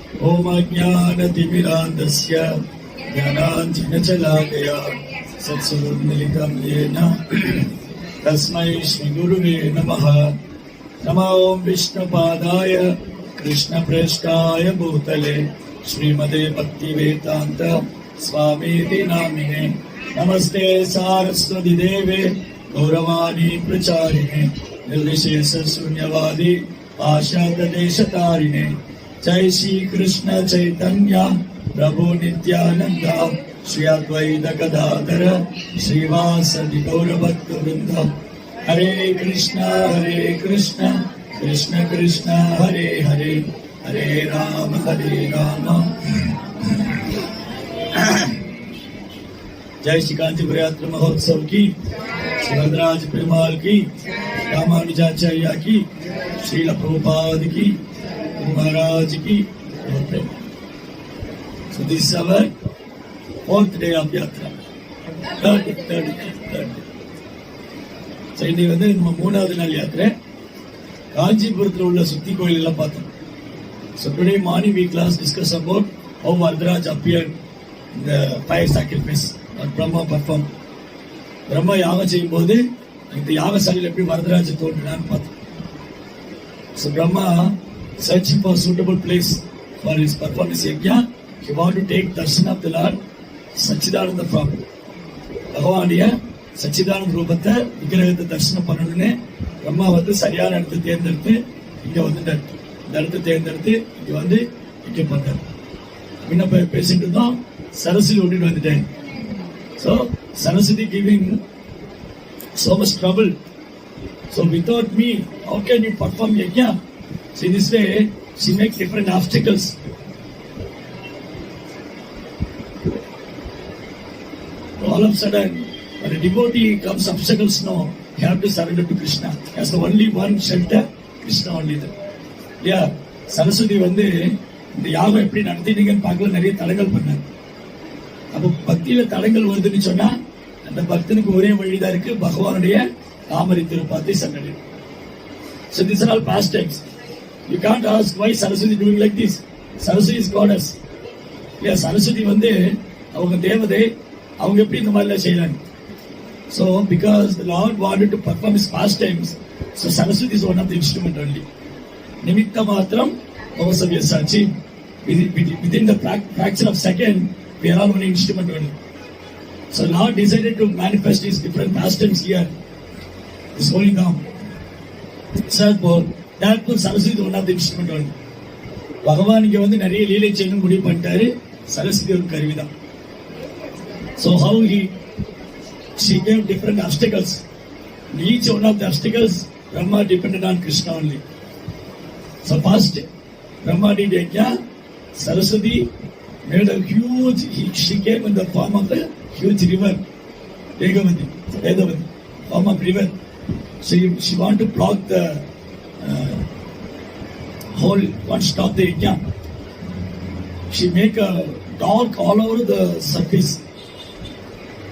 ओम अज्ञानतिमिरान्धस्य ज्ञानाञ्जनशलाकया सत्सुरुन्मिलितं येन तस्मै श्रीगुरुवे नमः। नमो विष्णुपादाय कृष्णप्रेष्ठाय भूतले श्रीमते भक्तिवेदान्त स्वामीति नामिने। नमस्ते सारस्वती देवे गौरवाणी प्रचारिणे निर्विशेष शून्यवादी पाशादेशतारिणे। जय श्री कृष्ण चैतन्य प्रभु नित्यानंद श्री अद्वैत गदाधर श्रीवासदि गौरभक्तवृंद। हरे कृष्ण कृष्ण कृष्ण हरे हरे हरे राम जय श्री कांचीपुर यात्रा महोत्सव की, श्री वरदराज पेरुमाल की, रामानुजाचार्य की, श्रील प्रभुपाद की, महाराज की। So this is our fourth day of yatra. Third day. So இன்னைக்கு வந்து நம்ம மூணாவது நாள் யாத்திரை. காஞ்சிபுரத்தில் உள்ள சுத்தி கோயில் எல்லாம் பார்த்தோம். So today morning we class discuss about how Varadaraj appeared in the fire sacrifice or Brahma performed. Brahma யாகம் செய்யும் போது இந்த யாகசாலையில் எப்படி வரதராஜ தோன்றினான்னு பார்த்தோம். So Brahma searching for a suitable place for his performance yajna, he wanted to take darshan of the Lord Sachidananda from பகவானுடைய சச்சிதானந்த ரூபத்தை விக்கிரகத்தை தரிசனம் பண்ணணும்னு பிரம்மா வந்து சரியான இடத்தை தேர்ந்தெடுத்து இங்க வந்துட்டார். இந்த இடத்தை தேர்ந்தெடுத்து இங்க வந்து இங்க பண்ணார். முன்ன பேசிட்டு இருந்தோம், சரஸ்வதி ஓட்டிட்டு வந்துட்டேன். So Saraswati giving so much trouble. So without me, how can you perform yajna? So in this way, she makes different obstacles. All of a sudden, when a devotee comes obstacles, no, you have to surrender to Krishna. As the only one shelter, Krishna only there. Yeah, Saraswati வந்து இந்த யாகம் எப்படி நடத்திட்டீங்கன்னு பார்க்கல, நிறைய தடங்கள் பண்ணார். அப்போ பக்தியில தடங்கள் வருதுன்னு சொன்னா அந்த பக்தனுக்கு ஒரே வழிதான் இருக்கு, பகவானுடைய தாமரை திருப்பாத்தை சரணடையும். So these are all past times. You can't ask why Saraswati doing like this. Saraswati is goddess. Yeah, Saraswati வந்து அவங்க தேவதை, அவங்க எப்படி இந்த மாதிரிலாம் செய்யறாங்க. So because the Lord wanted to perform his pastimes, so Saraswati is one of the instrument only. Nimitta matram avasavya sachi. Within the fraction of second, we are all one instrument only. So Lord decided to manifest his different pastimes here. It's going down. Therefore Saraswati one of the instrument only. பகவான் இங்க வந்து நிறைய லீலை செய்யணும் முடிவு பண்ணிட்டாரு. சரஸ்வதி ஒரு கருவிதான். So how she gave different obstacles. In each one of the obstacles, Brahma depended on Krishna only. So first, Brahma did yajna. Saraswati made a huge, she came in the form of a huge river, Vedavati, form of river. So she wanted to block the whole, one stop the yajna. She make a dark all over the surface.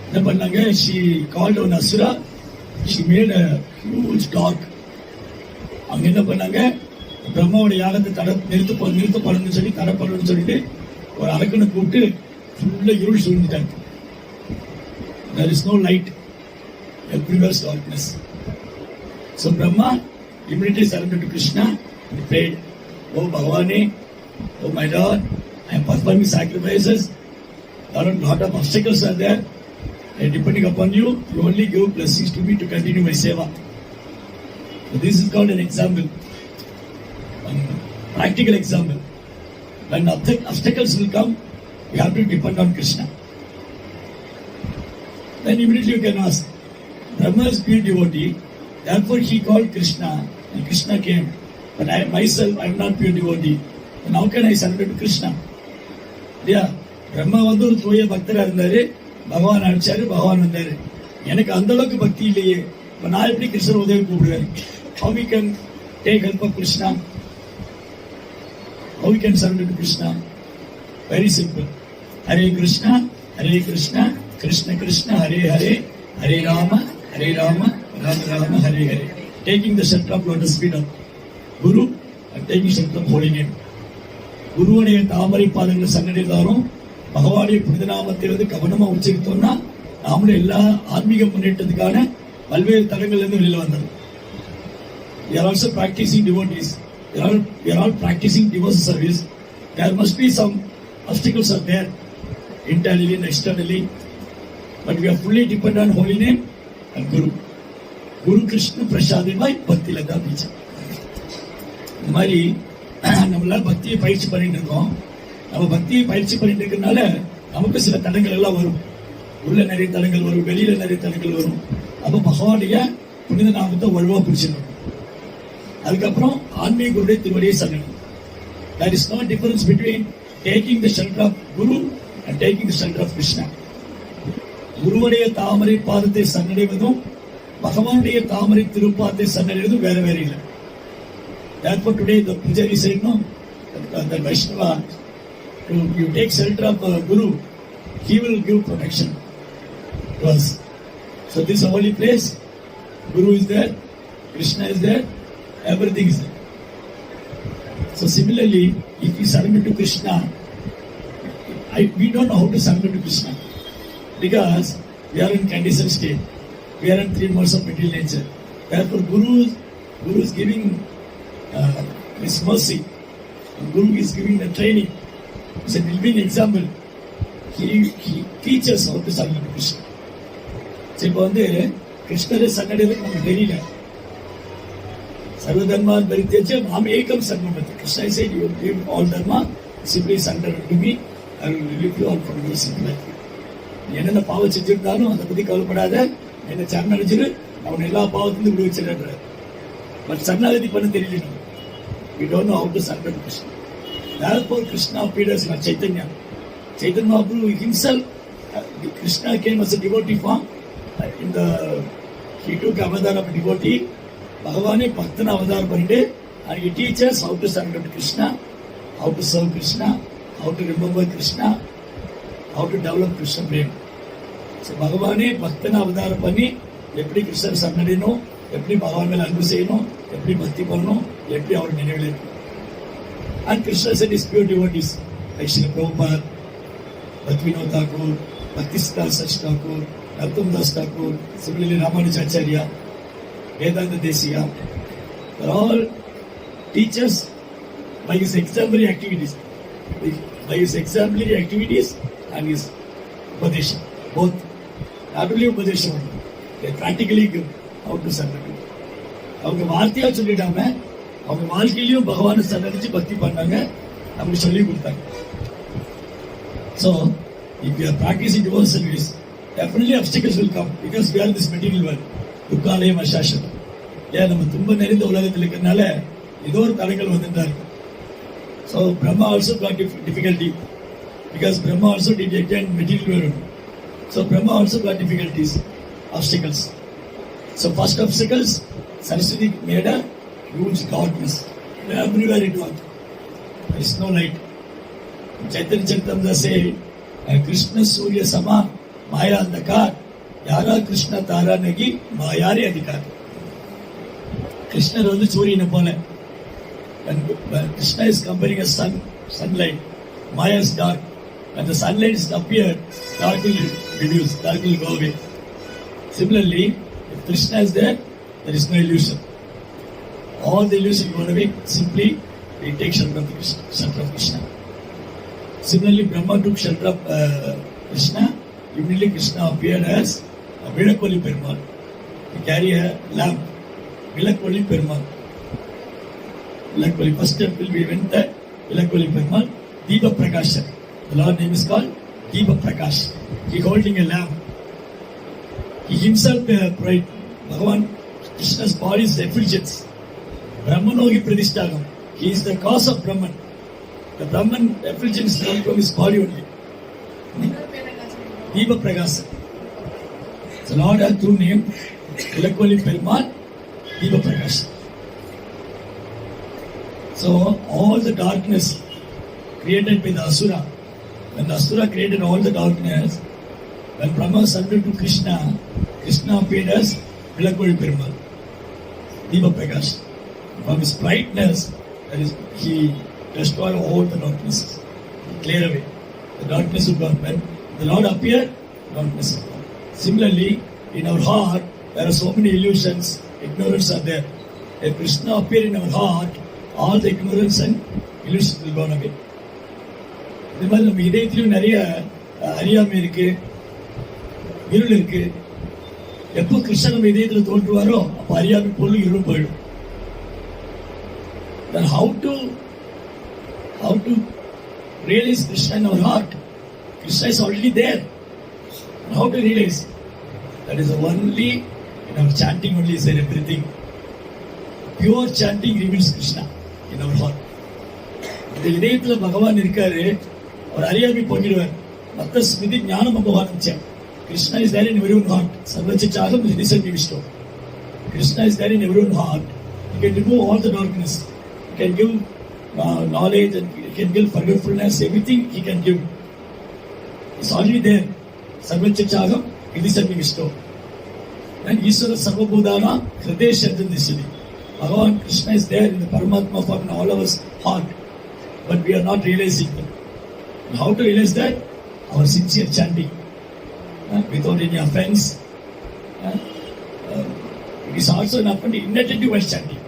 என்ன பண்ணாங்க, she called on Asura, she made a huge dark. அங்க என்ன பண்ணாங்க, பிரம்மாவோட யாகத்தை நிறுத்த பண்ணணும்னு சொல்லி தடை பண்ணணும்னு சொல்லிட்டு ஒரு அரக்கனை கூப்பிட்டு ஃபுல்லா இருள் சூழ்ந்துட்டாங்க. There is no light, everywhere is darkness. So Brahma immediately surrendered to Krishna and prayed, "Oh Bhavani, oh my Lord, I am performing sacrifices. There are a lot of obstacles are there. And depending upon you, you only give blessings to me to continue my seva." So this is called an example, a practical example. When obstacles will come, you have to depend on Krishna. Then immediately you can ask, Brahma is pure devotee, therefore he called Krishna, and Krishna came. But I myself, I am not pure devotee. And how can I surrender to Krishna? Yeah, Brahma வந்து ஒரு தூய பக்தரா இருந்தாரு, பகவான் அடிச்சாரு, பகவான் வந்தாரு. எனக்கு அந்த அளவுக்கு பக்தி இல்லையே, இப்ப நான் எப்படி கிருஷ்ணர் உதவி கூப்பிடுவேன்? How we can take help of Krishna? How we can surrender to Krishna? Very simple. Hare Krishna, Krishna Krishna, Hare Hare, Hare Rama, Rama Rama, Hare Hare. Taking the shelter of lotus feet of Guru and taking shelter of holy name. குருவுடைய தாமரை பாதங்கள் சன்னதிதாரும் பகவானுடைய புனித நாமத்தை கவனமா உச்சரித்தோம்னா நாமளும் எல்லா ஆன்மீக முன்னேற்றத்துக்கான பல்வேறு தடங்கள்ல இருந்து வெளியில வந்தோம். We are also practicing devotees. We are all practicing devotional service. There must be some obstacles are there, internally and externally. But we are fully dependent on Holy Name and Guru. Guru Krishna Prashadimai Bhakti Lata Bija. இந்த மாதிரி நம்மளால பக்தியை பயிற்சி பண்ணிட்டு இருக்கோம். நம்ம பக்தியை பயிற்சி பண்ணிட்டு இருக்கிறதுனால நமக்கு சில தடங்கள் எல்லாம் வரும். உள்ள நிறைய தடங்கள் வரும், வெளியில நிறைய தடங்கள் வரும். அப்ப பகவானுடைய புனித நாமத்தை வலுவா பிடிச்சிடணும். அதுக்கப்புறம் ஆன்மீகருடைய திருவடியை சரணம். There is no difference between taking the shelter of Guru and taking the shelter of Krishna. குருவுடைய தாமரை பாதத்தை சரணடைவதும் பகவானுடைய தாமரை திருப்பாதத்தை சரணடைவதும் வேற வேற இல்லை. Therefore today the Pujari said, no, the Vaishnava, you take shelter of Guru, he will give protection to us. So this holy place, Guru is there, Krishna is there, everything is there. So similarly, if we surrender to Krishna, we don't know how to surrender to Krishna because we are in conditioned state. We are in 3 modes of material nature. Therefore, Guru is giving His mercy. And Guru is giving the training. It's a living example. He teaches how to surrender to Krishna. So இப்போ கிருஷ்ணரை சரணடைவது நமக்கு தெரியல. Sarvadharma Parityaja Mam Ekam Sarvamati. Krishna said, you leave all dharma, simply surrender to me, I will relieve you all from your sin life. என்னென்ன பாவம் செஞ்சிருந்தாலும் அதை பத்தி கவலைப்படாத, என்ன சரணடைஞ்சிரு, அவன் எல்லா பாவத்திலிருந்து விடுவிச்சிடுற. பட் சரணாகதி பண்ண தெரியல. We don't know how to surrender to Krishna. Therefore Krishna appeared as Chaitanya. Chaitanya Mahaprabhu himself, Krishna came as a devotee form. He took avatar of a devotee. Bhagavane Bhaktana avatar பண்ணிட்டு and he teaches how to surrender to Krishna, how to serve Krishna, how to remember Krishna, how to develop Krishna prema. So Bhagavane Bhaktana avatar பண்ணி எப்படி கிருஷ்ணர் சரணடையணும், எப்படி பகவான் மேல அன்பு செய்யணும், எப்படி பக்தி பண்ணணும், எப்படி அவர் நினைவில் இருக்கணும். And Krishna said his pure devotees like Srila Prabhupada, Bhaktivinoda Thakur, Bhaktisiddhanta Saraswati Thakur, Narottam Das Thakur, similarly Ramanujacharya, Vedanta Desiya, they're all teachers by his exemplary activities. By his exemplary activities and his Upadesha. Both. Not only Upadesha, they practically give how to surrender. அவங்க வார்த்தையா சொல்லிடாம அவங்க வாழ்க்கையிலையும் பகவானை சரணடைஞ்சு பக்தி பண்ணாங்க, நமக்கு சொல்லி கொடுத்தாங்க. So, if we are practicing devotional service, definitely obstacles will come because we are in this material world. துக்காலயம் அசாசனம். ஏன் நம்ம துன்ப நிறைந்த உலகத்தில் இருக்கிறதுனால ஏதோ ஒரு தடங்கள் வந்துட்டா இருக்கு. So Brahma also got difficulty because Brahma also did again material world. So Brahma also got difficulties, obstacles. So first obstacles, Saraswati made a huge darkness. Everywhere it was. There is no light. Chaitanya Charitamrita say, Krishna Surya Sama Maya Andakar Yara Krishna Tara Nagi Mayari Adhikar. Krishna was Surya Nepal. When Krishna is comparing a sunlight, Maya is dark. When the sunlight is appeared, dark will reduce, dark will go away. Similarly, if Krishna is there, there is no illusion. All the illusion gone away, simply we take shelter of Krishna. Similarly, Brahma took shelter of Krishna. Immediately Krishna appeared as a Vilakoli Perumal. He carry a lamp, Vilakoli Perumal. Vilakoli, first temple we went there, Vilakoli Perumal, Deepa Prakasha. The Lord name is called Deepa Prakash. He holding a lamp. He himself prayed, Bhagavan, Krishna's body is effulgence. Brahmanogi Pradishtagam. He is the cause of Brahman. The Brahman effulgence comes from his body only. Deepa Prakasha. The Lord has two names, Vilakoli Perumal, Deepa Prakasha. So all the darkness created by the Asura, when the Asura created all the darkness, when Brahma surrendered to Krishna, Krishna appeared as Vilakoli Perumal, Deepa Prakash. From his brightness, he destroy all the darkness, clear away. The darkness would not when the Lord appeared, darkness would not. Similarly, in our heart, there are so many illusions, ignorance are there. If Krishna appear in our heart, all the ignorance and illusions will gone away. இந்த மாதிரி நம்ம இதயத்திலும் நிறைய அறியாமை இருக்கு, இருள் இருக்கு. எப்போ கிருஷ்ணன் நம்ம இதயத்தில் தோன்றுவாரோ அப்போ அறியாமை பொருள் இருளும் போயிடும். Then how to realize Krishna in our heart? Krishna is already there. And how to realize? That is only in our chanting only is there everything. Pure chanting reveals Krishna in our heart. இந்த இதயத்தில் பகவான் இருக்காரு, அவர் அறியாமை போக்கிடுவார். மத்த ஸ்மிருதி ஞானம் பகவான் வச்சார். Krishna is there in everyone's heart. Sarvachachagam Hridisami Vishnu. Krishna is there in everyone's heart. He can remove all the darkness. He can give knowledge and he can give forgetfulness. Everything he can give. It's already there. Sarvachachagam Hridisami Vishnu. And Ishvara Sarvabhudana Hriday Shantanishini. Bhagavan Krishna is there in the Paramatma form in all of us heart. But we are not realizing them. And how to realize that? Our sincere chanting. Without any offense. It is also an offense. Inattentive while chanting.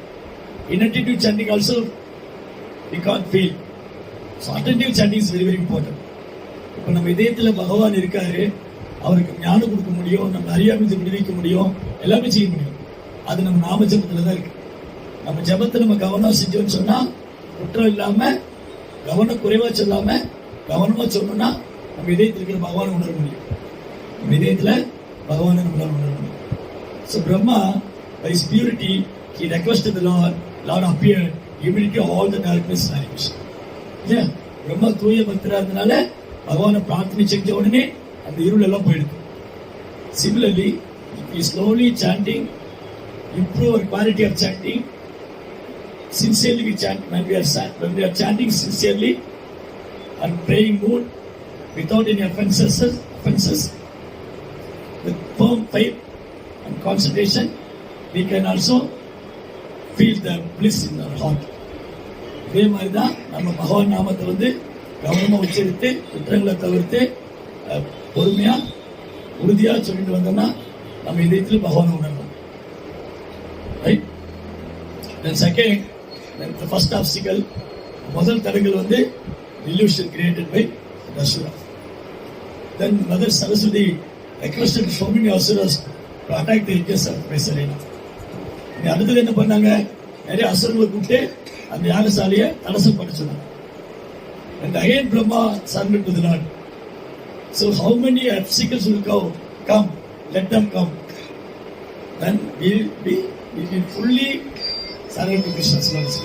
Inattentive chanting also we can't feel. So attentive chanting is very very important. இப்போ நம்ம இதயத்தில் பகவான் இருக்காரு, அவருக்கு ஞானம் கொடுக்க முடியும், நம்ம அறியாமை விடுவிக்க முடியும், எல்லாமே செய்ய முடியும். அது நம்ம நாம ஜபத்தில் தான் இருக்கு. நம்ம ஜபத்தை நம்ம கவனம் செஞ்சோம்னு சொன்னா குற்றம் இல்லாம, கவனம் குறைவா சொல்லாம கவனமா சொன்னோம்னா நம்ம இதயத்தில் இருக்கிற பகவானை உணர முடியும். நம்ம இதயத்தில் பகவானை நம்மளால் உணர முடியும். So Brahma, by his purity, he requested the Lord. Lord appeared. Immediately all the darkness vanished. Yeah, Brahma தூய பக்தரா இருந்தனால பகவானை பிரார்த்தனை செஞ்ச உடனே அந்த இருள் எல்லாம் போயிடுது. Similarly, we slowly chanting, improve our quality of chanting. Sincerely we chant. When we are chanting sincerely and praying mood, without any offenses, with firm faith and concentration, we can also feel the bliss in our heart. இதே மாதிரி தான் நம்ம பகவான் நாமத்தை வந்து கவனமாக உச்சரித்து குற்றங்களை தவிர்த்து பொறுமையா உறுதியா சொல்லிட்டு வந்தோம்னா நம்ம இதயத்தில் பகவானை உணரணும். Right? Then second, the first obstacle, முதல் தடங்கள் வந்து illusion created by Asura. Then Mother Saraswati requested so many Asuras to attack the yajnas of Vaisarena. அடுத்தது என்ன பண்ணாங்க? நிறைய அசுரங்களை கூப்பிட்டு அந்த யாகசாலையை தடசப்பட சொன்னாங்க. And again Brahma surrendered to the Lord. So how many obstacles will come? Let them come. Then we will fully surrender to Krishna's Lord.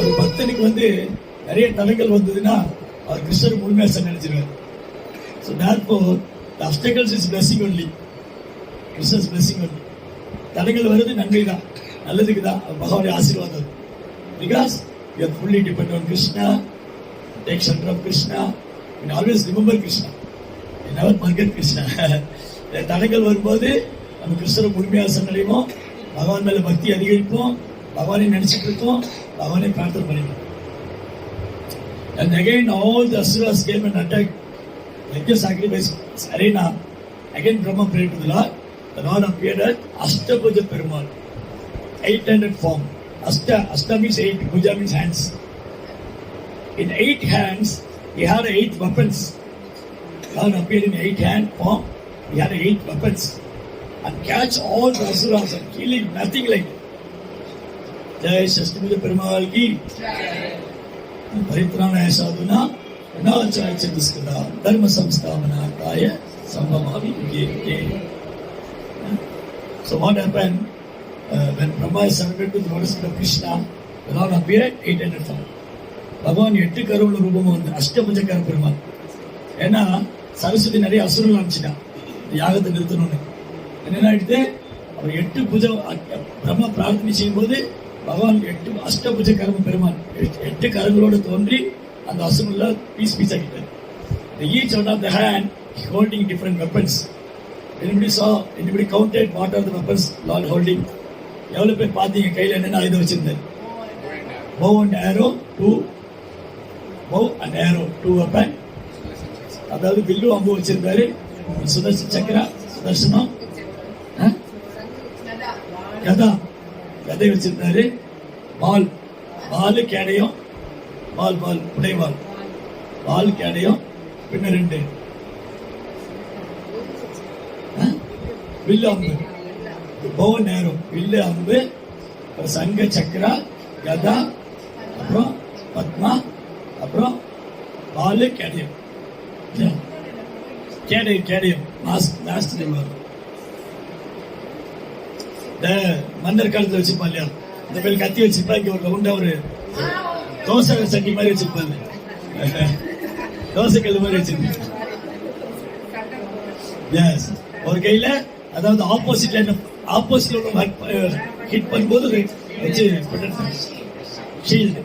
ஒரு பக்தனுக்கு வந்து நிறைய தடங்கள் வந்ததுன்னா அவர் கிருஷ்ணர் முழுமையாக சரணடைஞ்சிருவார். So therefore the obstacles is blessing only. Krishna's blessing only. தடங்கள் வருது நன்மை தான், நல்லதுக்கு தான், பகவானுடைய ஆசீர்வாதம். Because we are fully dependent on Krishna, take shelter of Krishna, and always remember Krishna. We never forget Krishna. தடங்கள் வரும்போது நம்ம கிருஷ்ணரை முழுமையாக சரணடைவோம், பகவான் மேல பக்தி அதிகரிப்போம், பகவானை நினைச்சிட்டு இருப்போம், பகவானை பிரார்த்தனை பண்ணிடுவோம். And again all the Asuras came and attacked like a sacrifice arena. Again Brahma prayed to the Lord. The Lord appeared at Ashtabhuja Perumal, 800 form. Ashta means 8, Bhuja means hands. In 8 hands, he had 8 weapons. God appeared in 8-hand form. He had 8 weapons. And catch all the Asuras and killing nothing like that. Jai Ashtabhuja Perumal ki Paritranaya sadhuna Vinachaya Chatuskada Dharma Samsthavana Kaya Sambhamavi Yuge. So what happened when Brahma is surrendered to the Lord of Krishna? The Lord appeared 800 form. பகவான் 8 கருவுள்ள ரூபமும் வந்து அஷ்டபுஜக்கார பெருமாள். ஏன்னா சரஸ்வதி நிறைய அசுரங்கள் அனுப்பிச்சிட்டான் யாகத்தை நிறுத்தணும்னு. என்ன ஆயிடுது? அவர் 8 புஜம் பிரம்மா பிரார்த்தனை செய்யும் போது பகவான் 8 அஷ்டபுஜக்கார பெருமாள் 8 கரங்களோடு தோன்றி அந்த அசுரங்களை piece ஆக்கிட்டார். Each one of the hand holding different weapons. Anybody counted what are the weapons Lord holding? எவ்வளவு பேர் பார்த்தீங்க கையில் என்னென்ன ஆயுதம் வச்சிருந்தார்? Bow and arrow 2 bow and arrow, 2 weapon. அதாவது வில்லு அம்பு வச்சிருக்காரு, சுதர்சன சக்கரா, சுதர்சனம், கதை வச்சிருந்தாரு, பால் கேடயம், பால் புடைவால், பால் கேடயம், பின்ன 2 வில்லு அம்பு, bow and arrow, வில்லு அம்பு, சங்க சக்கரா, கதா, அப்புறம் பத்மா, அப்புறம் பால் கேடயம், கேடயம் லாஸ்ட் இந்த மன்னர் காலத்துல வச்சிருப்பா இல்லையா, இந்த பேர் கத்தி வச்சிருப்பா, இங்க ஒரு ரவுண்டா ஒரு தோசை சட்டி மாதிரி வச்சிருப்பாங்க, தோசை கல் மாதிரி வச்சிருப்பாங்க. எஸ், ஒரு கையில அதாவது ஆப்போசிட்ல ஹிட் பண்ணும்போது வச்சு ஷீல்டு,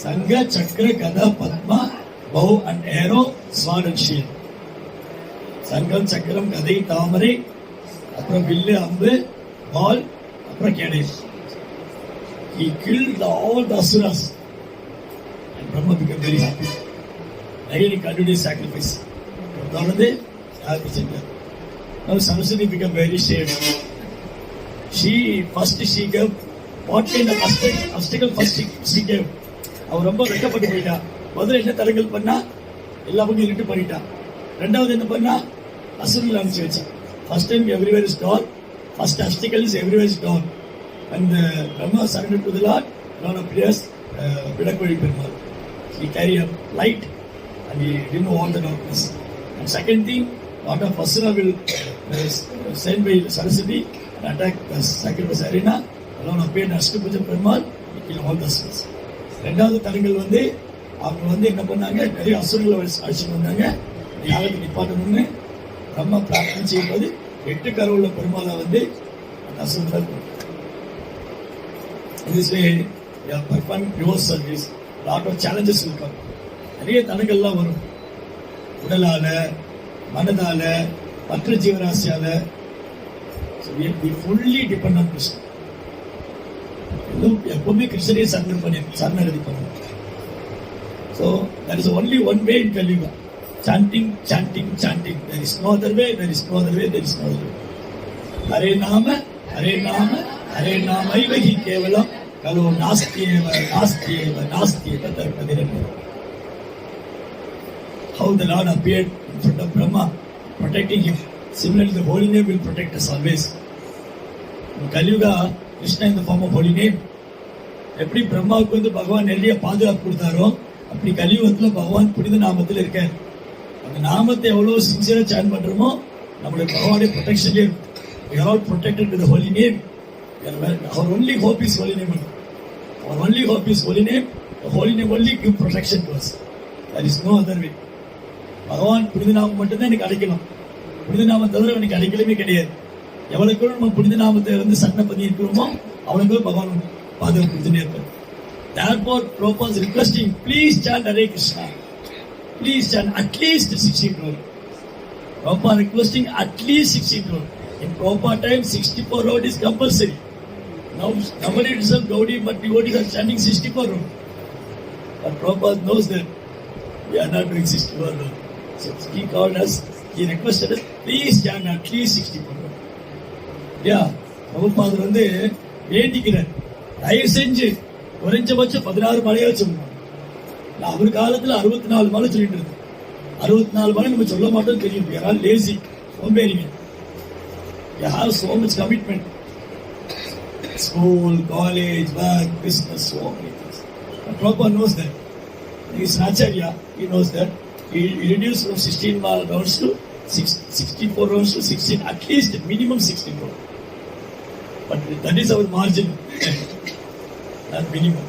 சங்க சக்கர கதா Padma bow and arrow, sword and shield. சங்கம் சக்கரம் கதை தாமரை, அப்புறம் வில்லு அம்பு, பால், அப்புறம் கேடயம். He killed all the asuras and Brahma became very happy. Again he continued his sacrifice. தொடர்ந்து யாருக்கு செஞ்சார். Now Saraswati became very sad. She gave what kind of obstacle first she gave. அவர் ரொம்ப வெட்டப்பட்டு போயிட்டா. முதல்ல என்ன தடங்கள் பண்ணா, எல்லா பக்கம் இருட்டு பண்ணிட்டா. ரெண்டாவது என்ன பண்ணா, அசுரர்கள் அனுப்பிச்சு வச்சா. First time everywhere is dark, first obstacle is everywhere is dark. And Brahma surrendered to the Lord, Lord appears, Vilakkoli Perumal. He carried a light and he removed all the darkness. And second thing, lot of asura will send by Saraswati and attack the sacrifice arena. Lord appeared Ashtapuja Perumal, he killed all the asuras. ரெண்டாவது தடங்கள் வந்து அவங்க என்ன பண்ணாங்க, நிறைய அசுரங்களை அழிச்சுட்டு வந்தாங்க. யாருக்கு நிப்பாட்டணும்னு பிரம்மா பிரார்த்தனை செய்யும்போது 8 கருவுள்ள பெருமாளை வந்து அந்த அசுரங்கள் சேலஞ்சஸ் இருக்கும். நிறைய தடங்கள்லாம் வரும், உடலால, மனதால, மற்ற ஜீவராசியால. Fully depend on Krishnan. எப்பவுமே கிருஷ்ணனே சரணகதி பண்ணணும். So there is only one way in Kali Yuga. Chanting. There is no other way. Hare Nama Ivahi Kevalam Kalu Nastyeva Tarpadirana. How the Lord appeared in front of Brahma, protecting him. Similarly, the holy name will protect us always. In Kali Yuga, Krishna in the form of holy name. எப்படி பிரம்மாவுக்கு வந்து பகவான் நிறைய பாதுகாப்பு கொடுத்தாரோ, அப்படி கலியுகத்துல பகவான் புனித நாமத்தில் இருக்கார். அந்த நாமத்தை எவ்வளவு சின்சியரா சான் பண்றோமோ, நம்மளுடைய பகவானுடைய ப்ரொடெக்ஷன்லயே we are all protected with the holy name. Our only hope is holy name. The holy name only give protection to us. There is no other way. பகவான் புனித நாமம் மட்டும்தான் எனக்கு அடைக்கணும். புனித நாமம் தவிர எனக்கு அடைக்கலமே கிடையாது. எவ்வளவுக்கு நம்ம புனித நாமத்தை வந்து சரண பண்ணி இருக்கிறோமோ அவளுக்கு பகவான் பாதுகாப்பு கொடுத்துட்டே இருப்பார். Therefore, Prabhupada is requesting, please chant Hare Krishna. Please chant at least 60 crore. Prabhupada requesting at least 60 crore. In Prabhupada time, 64 crore is compulsory. Nowadays, some Gaudi but devotees are chanting 64 crore. But Prabhupada knows that we are not doing 64 crore. So he called us, he requested us, please chant at least 64 crore. Yeah, Prabhupada வந்து வேண்டிக்கிறார், தயவு செஞ்சு குறைஞ்சபட்சம் 16 மலையா சொல்லணும். நான் அவர் காலத்துல 64 மலை சொல்லிட்டு இருந்தேன். 64 மலை நம்ம சொல்ல மாட்டோம் தெரியும். யாரால் lazy, சோம்பேறிங்க. You have so much commitment. School, college, work, business, so many things. But Prabhupada knows that. He is an Acharya. He knows that. He reduced from 16 rounds to 64 rounds to 16, at least minimum 64. But that is our margin. That minimum.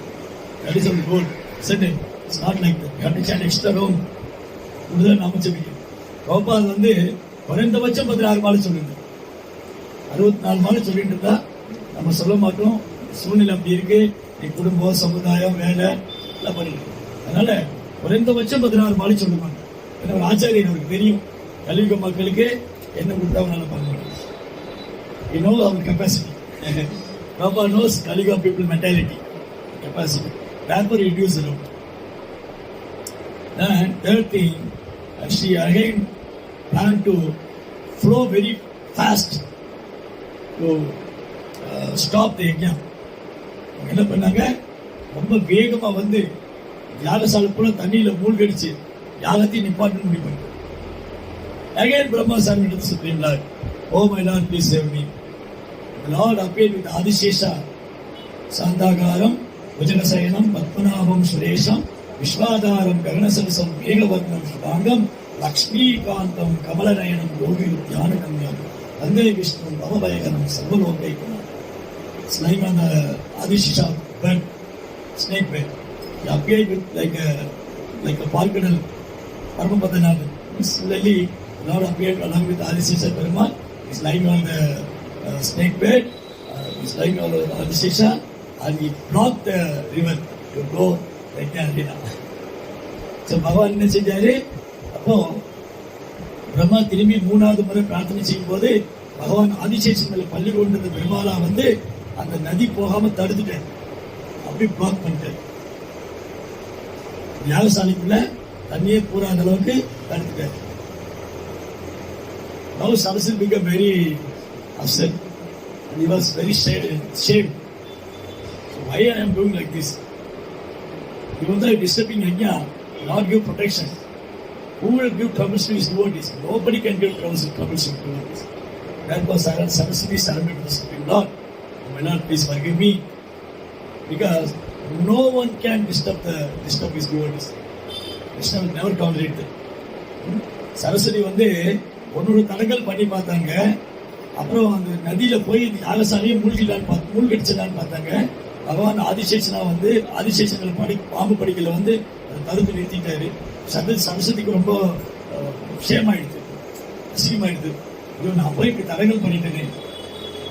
That is our goal. Isn't it? It's not like that. We have to chant extra round. இதுதான் நாம ஜெபிக்கணும். Prabhupada வந்து குறைந்தபட்சம் 16 மாலை சொல்லுங்க. 64 மாலை சொல்லிட்டு இருந்தா நம்ம சொல்ல மாட்டோம். சூழ்நிலை அப்படி இருக்கு, நீ குடும்பம், சமுதாயம், வேலை எல்லாம் பண்ணிட்டு. அதனால குறைந்தபட்சம் 16 மாலை சொல்லுவாங்க. ஏன்னா ஒரு ஆச்சாரியன் அவருக்கு தெரியும் கலியுக மக்களுக்கு என்ன கொடுத்தா அவனால பண்ண முடியும். He knows our capacity. Prabhupada knows Kaliuga people mentality. capacity. Therefore, reduce the route. And third thing, she again planned to flow very fast to stop the yajna. என்ன பண்ணாங்க, ரொம்ப வேகமா வந்து யாகசாலை பூரா தண்ணியில மூழ்கடிச்சு யாகத்தையும் நிப்பாட்டணும் முடிவு பண்ணாங்க. Again Brahma said to the Supreme Lord, "Oh my Lord, please save me." The Lord appeared with Adishesha, Sandagaram, Bhujanasayanam, Padmanabham, Suresham, Vishwadaram, Gaganasarasam, Megavarnam, Shubhangam, Lakshmi Kantam, Kamalanayanam, Yogi Dhyanakanyam, Vande Vishnu, Bhavavayaganam, Sarvalokaikanam. It's lying on the Adishesha bed, snake bed. He appeared with like a parkadal, Paramapadanathan. Similarly, Lord appeared along with Adishesha Perumal. He's lying on the snake bed. He's lying on Adishesha, and he blocked the river to go like that. So பகவான் என்ன செஞ்சாரு, அப்போ பிரம்மா திரும்பி மூணாவது முறை பிரார்த்தனை செய்யும் போது பகவான் ஆதிசேஷன் மேல பள்ளி கொண்டிருந்த பெருமாளா வந்து அந்த நதி போகாம தடுத்துட்டார், அப்படி பிளாக் பண்ணிட்டார். யாகசாலைக்குள்ள தண்ணியே பூராத அளவுக்கு தடுத்துட்டார். Now Saraswati became very upset and he was very shamed. So why I am doing like this? Even though I am disturbing yajna, Lord give protection. Who will give troubles to his devotees? Nobody can give troubles to devotees. Therefore Saraswati surrendered to the Supreme Lord. My Lord, please forgive me, because no one can disturb his devotees. Krishna will never tolerate them. Saraswati வந்து ஒன்னொரு தடங்கள் பண்ணி பார்த்தாங்க. அப்புறம் அந்த நதியில போய் யாகசாலையை மூழ்கடிச்சலான்னு பார்த்தாங்க. பகவான் ஆதிசேஷன் பாம்பு படிக்கல வந்து தடுத்து நிறுத்திட்டாரு. சரஸ்வதிக்கு ரொம்ப விஷயமாயிடுது, அசிங்கமாயிடுது. ஐயோ, நான் போய் இப்படி தடங்கள் பண்ணிட்டேனே,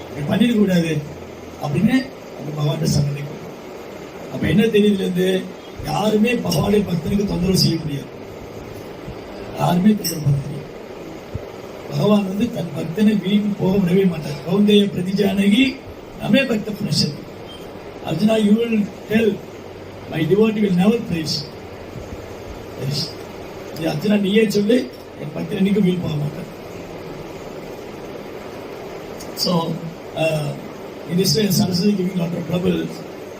இப்படி பண்ணிருக்க கூடாது அப்படின்னு அந்த பகவான் சன்னதி. அப்ப என்ன தெரியுதுல இருந்து, யாருமே பகவானுடைய பக்தனுக்கு தொந்தரவு செய்ய முடியாது. யாருமே தொந்தரவு பண்ண முடியாது. பகவான் வந்து தன் பக்தனை வீண் போக விடவே மாட்டார். கௌந்தேய பிரதிஜானகி நமே பக்த புனஷதி. Arjuna, you will tell my devotee will never perish. Arjuna, நீயே சொல்லு, என் பக்தன் என்னைக்கும் வீண் போக மாட்டார். So in this way, Saraswati giving a lot of trouble.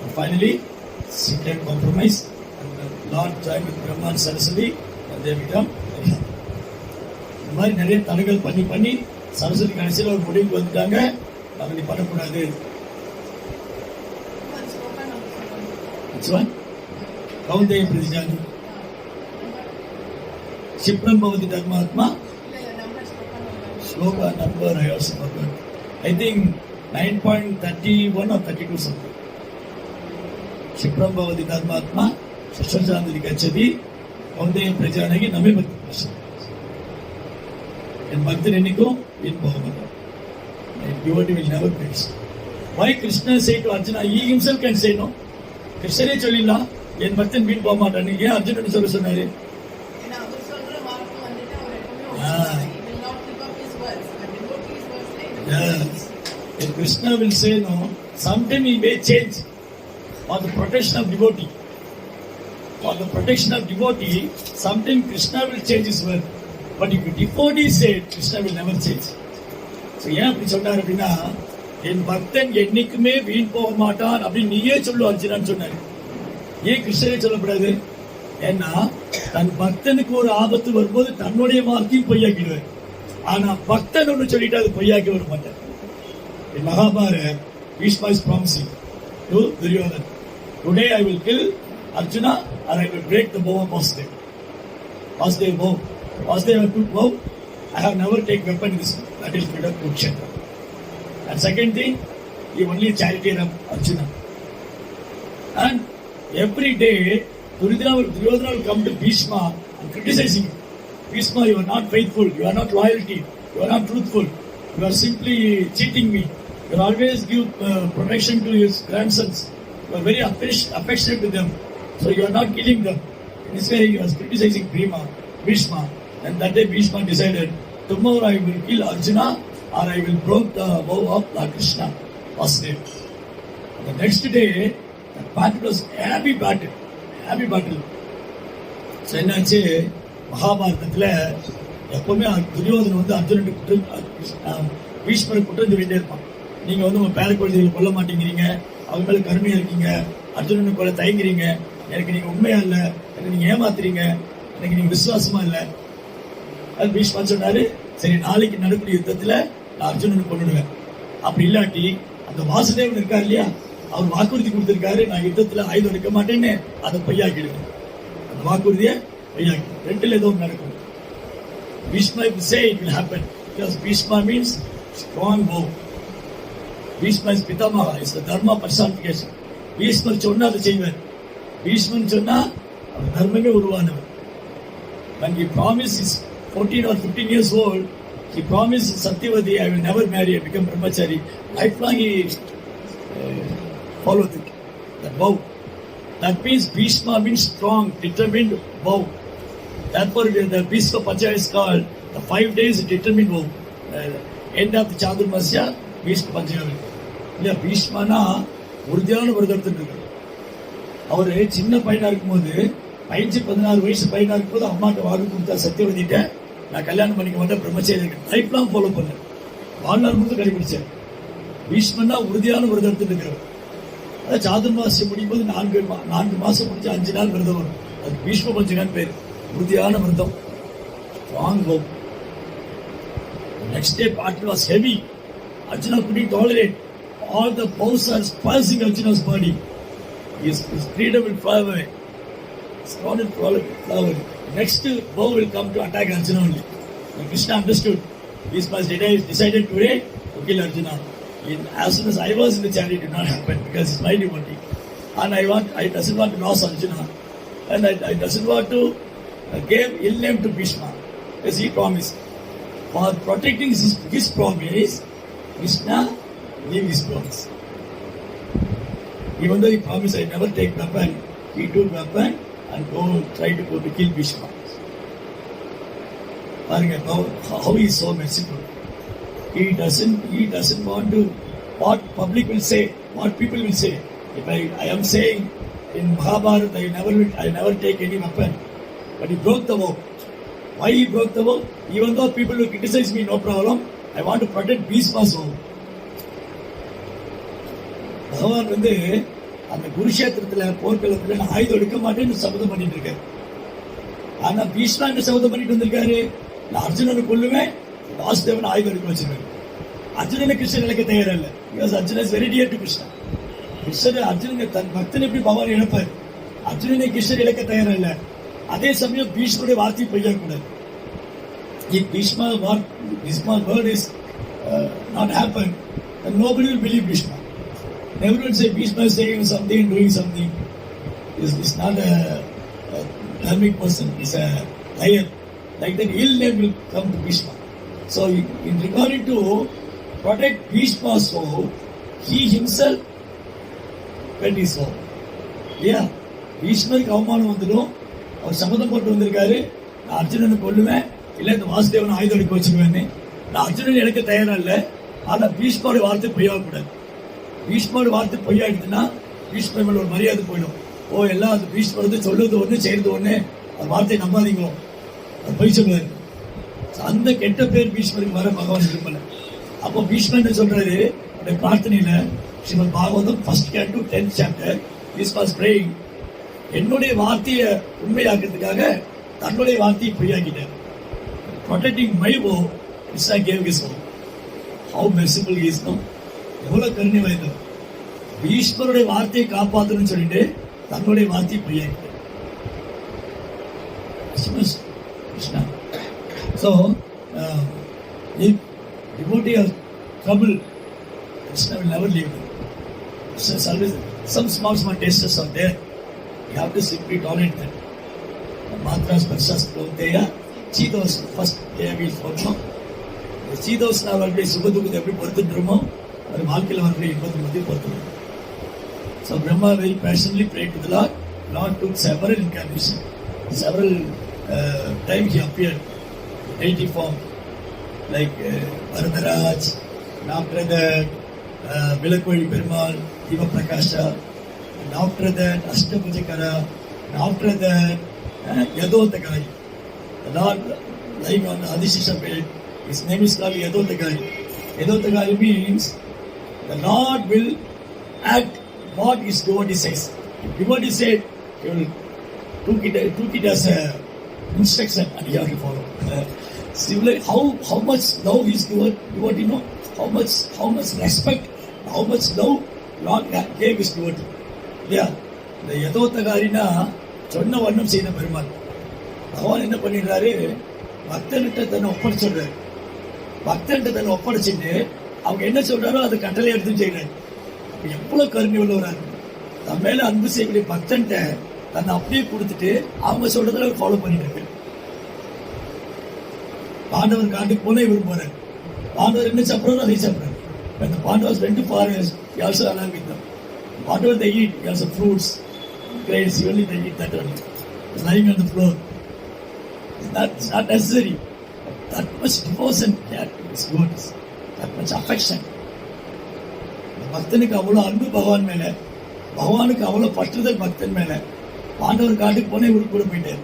And finally, she can compromise, and the Lord joined with Brahma and Saraswati, and they become very happy. இந்த மாதிரி நிறைய தடைகள் பண்ணி சரஸ்வதி கடைசியில் ஒரு முடிவுக்கு வந்துட்டாங்க, நம்ம நீ பண்ணக்கூடாது. Kaunteya பிரதிஜானி Shipram Bhavati Dharmatma. Shloka number I also forgot. I think 9.31 or 32 something. Shipram Bhavati Dharmatma Shashwajandri Gachati Kaundeya Prajanagi Name Bhakti Prasad. And Bhakti Reniko in Bhavamata. And devotee will never perish. Why Krishna say to Arjuna, he himself can say no. Krishna Cholila, Yen Bhaktin bin Bhavamata, and again Arjuna is also saying. Yes. If Krishna will say no, sometime he may change for the protection of devotee. For the protection of devotee, sometime Krishna will change his word. But if devotee said, Krishna will never change. So ஏன் அப்படி சொன்னார் அப்படின்னா, என் பக்தன் என்னைக்குமே வீண் போக மாட்டான் அப்படின்னு நீயே சொல்லு அர்ஜுனான்னு சொன்னாரு. ஏன் கிருஷ்ணரே சொல்லக்கூடாது? ஏன்னா தன் பக்தனுக்கு ஒரு ஆபத்து வரும்போது தன்னுடைய வார்த்தையும் பொய்யாக்கிடுவார். ஆனா பக்தன் ஒன்று சொல்லிட்டு அது பொய்யாக்கி வர மாட்டார். In Mahabharata, Bhishma is promising to Duryodhana, today I will kill Arjuna or I will break the bow of Vasudeva. Vasudeva bow. Vasudeva took bow. I have never taken weapon in this battlefield of Kurukshetra. And second thing, he only charioteer of Arjuna. And every day, Duryodhana will come to Bhishma and criticizing him. Bhishma, you are not faithful, you are not loyalty, you are not truthful, you are simply cheating me. You always give protection to his grandsons. You are very affectionate with them. So you are not killing them. In this way, he was criticizing Bhishma. And that day Bhishma decided, tomorrow I will kill Arjuna or I will break the bow of Lord Krishna, Vasudeva. The next day, That battle was heavy battle. Heavy battle. So என்னாச்சு, மகாபாரதத்தில் எப்பவுமே துரியோதனன் வந்து அர்ஜுனன் பீஷ்மரை குற்றம் சொல்லிட்டே இருப்பான். நீங்க வந்து உங்க பேர குழந்தைகளை கொல்ல மாட்டேங்கிறீங்க, அவங்க மேல கருமையா இருக்கீங்க, அர்ஜுனனை கொல்ல தயங்குறீங்க, எனக்கு நீங்க உண்மையா இல்ல, எனக்கு நீங்க ஏமாத்துறீங்க, எனக்கு நீங்க விசுவாசமா இல்ல. அது பீஷ்மா சொன்னாரு, சரி நாளைக்கு நடக்கூடிய யுத்தத்துல நான் அர்ஜுனனை கொண்டுடுவேன். அப்படி இல்லாட்டி அந்த வாசுதேவன் இருக்காரு இல்லையா, அவர் வாக்குறுதி கொடுத்திருக்காரு, நான் யுத்தத்துல ஆயுதம் எடுக்க மாட்டேன்னு, அதை பொய்யாக்கிடுவேன். அந்த வாக்குறுதியை பொய்யாக்கி ரெண்டுல ஏதோ நடக்கும். Bhishma will say it will happen because Bhishma means strong bow. Bhishma is Pitamaha, is the dharma personification. Bhishma சொன்னா அதை செய்வார். Bhishma சொன்னா அவர் தர்மமே உருவானவர். When he promised his 14 or 15 years old, he promised Satyavati, I will never marry, I become brahmachari. Lifelong he followed it, that vow. That means Bhishma means strong, determined vow. Therefore, the Bhishma Panchaya is called the 5 days determined vow. End of the Chaturmasya, Bhishma Panchaya. இல்லையா, பீஷ்மனா உறுதியான விரதத்தில் இருக்கு. அவரு சின்ன பையனா இருக்கும்போது 15-16 வயசு பையனா இருக்கும்போது அம்மாட்ட வாக்கு கொடுத்தா, சத்தியவதிட்ட நான் கல்யாணம் பண்ணிக்க மாட்டேன், பிரம்மச்சரிய இருக்கேன். லைஃப் லாங் ஃபாலோ பண்ணேன், வாழ்நாள் முழுக்க கடைபிடிச்சேன். பீஷ்மனா உறுதியான விரதத்தில் இருக்கிறவர். அதாவது சாதுர்மாசியம் முடியும் போது 4 மாசம் முடிச்சு 5 நாள் விரதம் வரும். அது பீஷ்ம பஞ்சகான்னு பேர். உறுதியான விரதம், strong vow. Next day battle was heavy. Arjuna couldn't tolerate. All the bows are pulsing Arjuna's body. His freedom will fly away. His crown will fly away. Next bow will come to attack Arjuna only. When Krishna understood, Bhishma decided today to kill Arjuna. As soon as I was in the chariot, it did not happen because it's my devotee. And I doesn't want to lose Arjuna. And I doesn't want to give ill name to Bhishma, as he promised. For protecting his promise, Krishna gave his promise. Even though he promised, I never take weapon, he took weapon and try to go to kill Bhishma. How he is so merciful. He doesn't want to what public will say, what people will say. If I am saying in Mahabharata, I never take any weapon. But he broke the vow. Why he broke the vow? Even though people will criticize me, no problem. I want to protect Bhishma's vow. பகவான் வந்து அந்த குருஷேத்திரத்துல போர்க்களத்துல நான் ஆயுதம் எடுக்க மாட்டேன்னு சபதம் பண்ணிட்டு இருக்காரு. ஆனா பீஷ்மா என்ன சபதம் பண்ணிட்டு வந்திருக்காரு, நான் அர்ஜுனனை கொல்லுவேன், வாசுதேவன் ஆயுதம் எடுக்க வச்சிருக்காரு. அர்ஜுனனை கிருஷ்ணன் இழக்க தயாரா இல்ல. Because Arjunan is very dear to Krishna. Krishnan அர்ஜுனனை தன் பக்தனை எப்படி பகவான் இழப்பார், அர்ஜுனனை கிருஷ்ணன் இழக்க தயாரா இல்ல. அதே சமயம் பீஷ்மருடைய வார்த்தை பொய்யக்கூடாது. If Bhishma's word is not happen, then nobody will believe Bhishma. Everyone say Bhishma is saying something and doing something. Is not a dharmic person. He's a liar. Like that, ill name will come to Bhishma. So, in regarding to protect Bhishma's soul, he himself went his soul. Yeah, பீஷ்மருக்கு அவமானம் வந்துடும். அவர் சபதம் போட்டு வந்திருக்காரு, நான் அர்ஜுனனை கொல்லுவேன், இல்லை இந்த வாசுதேவனை ஆயுதம் எடுக்க வச்சிருவேன்னு. நான் அர்ஜுனன் எடுக்க தயாரா இல்லை. ஆனா பீஷ்மோட வார்த்தை பொய்யாகக்கூடாது. பீஷ்மோட வார்த்தை பொய்யாயிடுச்சுன்னா பீஷ்மர் மேல ஒரு மரியாதை போயிடும். எல்லாம் அது பீஷ்மர் வந்து சொல்லுறது ஒண்ணு செய்யறது ஒண்ணு, அந்த வார்த்தையை நம்பாதீங்களோ, அது பொய் சொல்லுவாரு. அந்த கெட்ட பேர் பீஷ்மருக்கு வர பகவான் விரும்பல. அப்போ பீஷ்மர் சொல்றாரு பிரார்த்தனையில, Srimad Bhagavatam 1st canto 10th chapter, Bhishma was praying, என்னுடைய வார்த்தையை உண்மையாக்கிறதுக்காக தன்னுடைய வார்த்தையை பொய்யாக்கிட்டார். Protecting my vow, Krishna gave his vow. How merciful he is now. எவ்வளவு கருணை வாய்ந்தவர். பீஷ்மருடைய வார்த்தையை காப்பாற்றணும்னு சொல்லிட்டு தன்னுடைய வார்த்தையை பொய்யாக்கிட்டார். Krishna. So, if devotee has trouble, Krishna will never leave them. Krishna is always, some small testers are there. You have to simply tolerate them. Matras, Parsas, Proteya, Cheetos, first day we follow. The Cheetos now will be Subaduk, every person Brahma, or Malkila will be in Mati. So Brahma very passionately prayed to the Lord. Lord took several incarnations. Several times he appeared in deity form, like Varadaraj, Naprada, Vilakodi Perumal, Diva Prakasha, and after that Ashtabhujakara, and after that Yadotagari. The Lord lying on the Adishisha bed, his name is called Yadotagari. Yadotagari means the Lord will act what his devotee says. If devotee said, he will took it as a instruction and you have to follow. Similarly, how much love is devotee, know? How much respect, how much love Lord gave his devotee. Yeah, the Yadothagarina சொன்ன வண்ணம் செய்த பெருமாள். பகவான் என்ன பண்ணிடுறாரு, பக்தன்கிட்ட தன்னை ஒப்படைச்சிடுறாரு. பக்தன்கிட்ட தன்னை ஒப்படைச்சிட்டு அவங்க என்ன சொல்றாரோ அதை கட்டளை எடுத்து செய்யறாரு. எவ்வளவு கருணை உள்ளவராரு. தன் மேல அன்பு செய்யக்கூடிய பக்தன்கிட்ட தன்னை அப்படியே கொடுத்துட்டு அவங்க சொல்றதுல ஃபாலோ பண்ணிட்டு இருக்கு. பாண்டவர் காட்டுக்கு போல இவர் போறாரு. பாண்டவர் என்ன சாப்பிட்றாரோ அதை சாப்பிட்றாரு. அந்த Pandavas went to forest, he also along with them. Whatever they eat, he has fruits, grains, only they eat that only. It's lying on the floor. It's not necessary. That much devotion is good. That much affection. பக்தனுக்கு அவ்வளோ அன்பு பகவான் மேல, பகவானுக்கு அவ்வளோ பற்றுதல் பக்தன் மேல. பாண்டவர் காட்டுக்கு போனே இவருக்கு கூட போயிட்டாரு.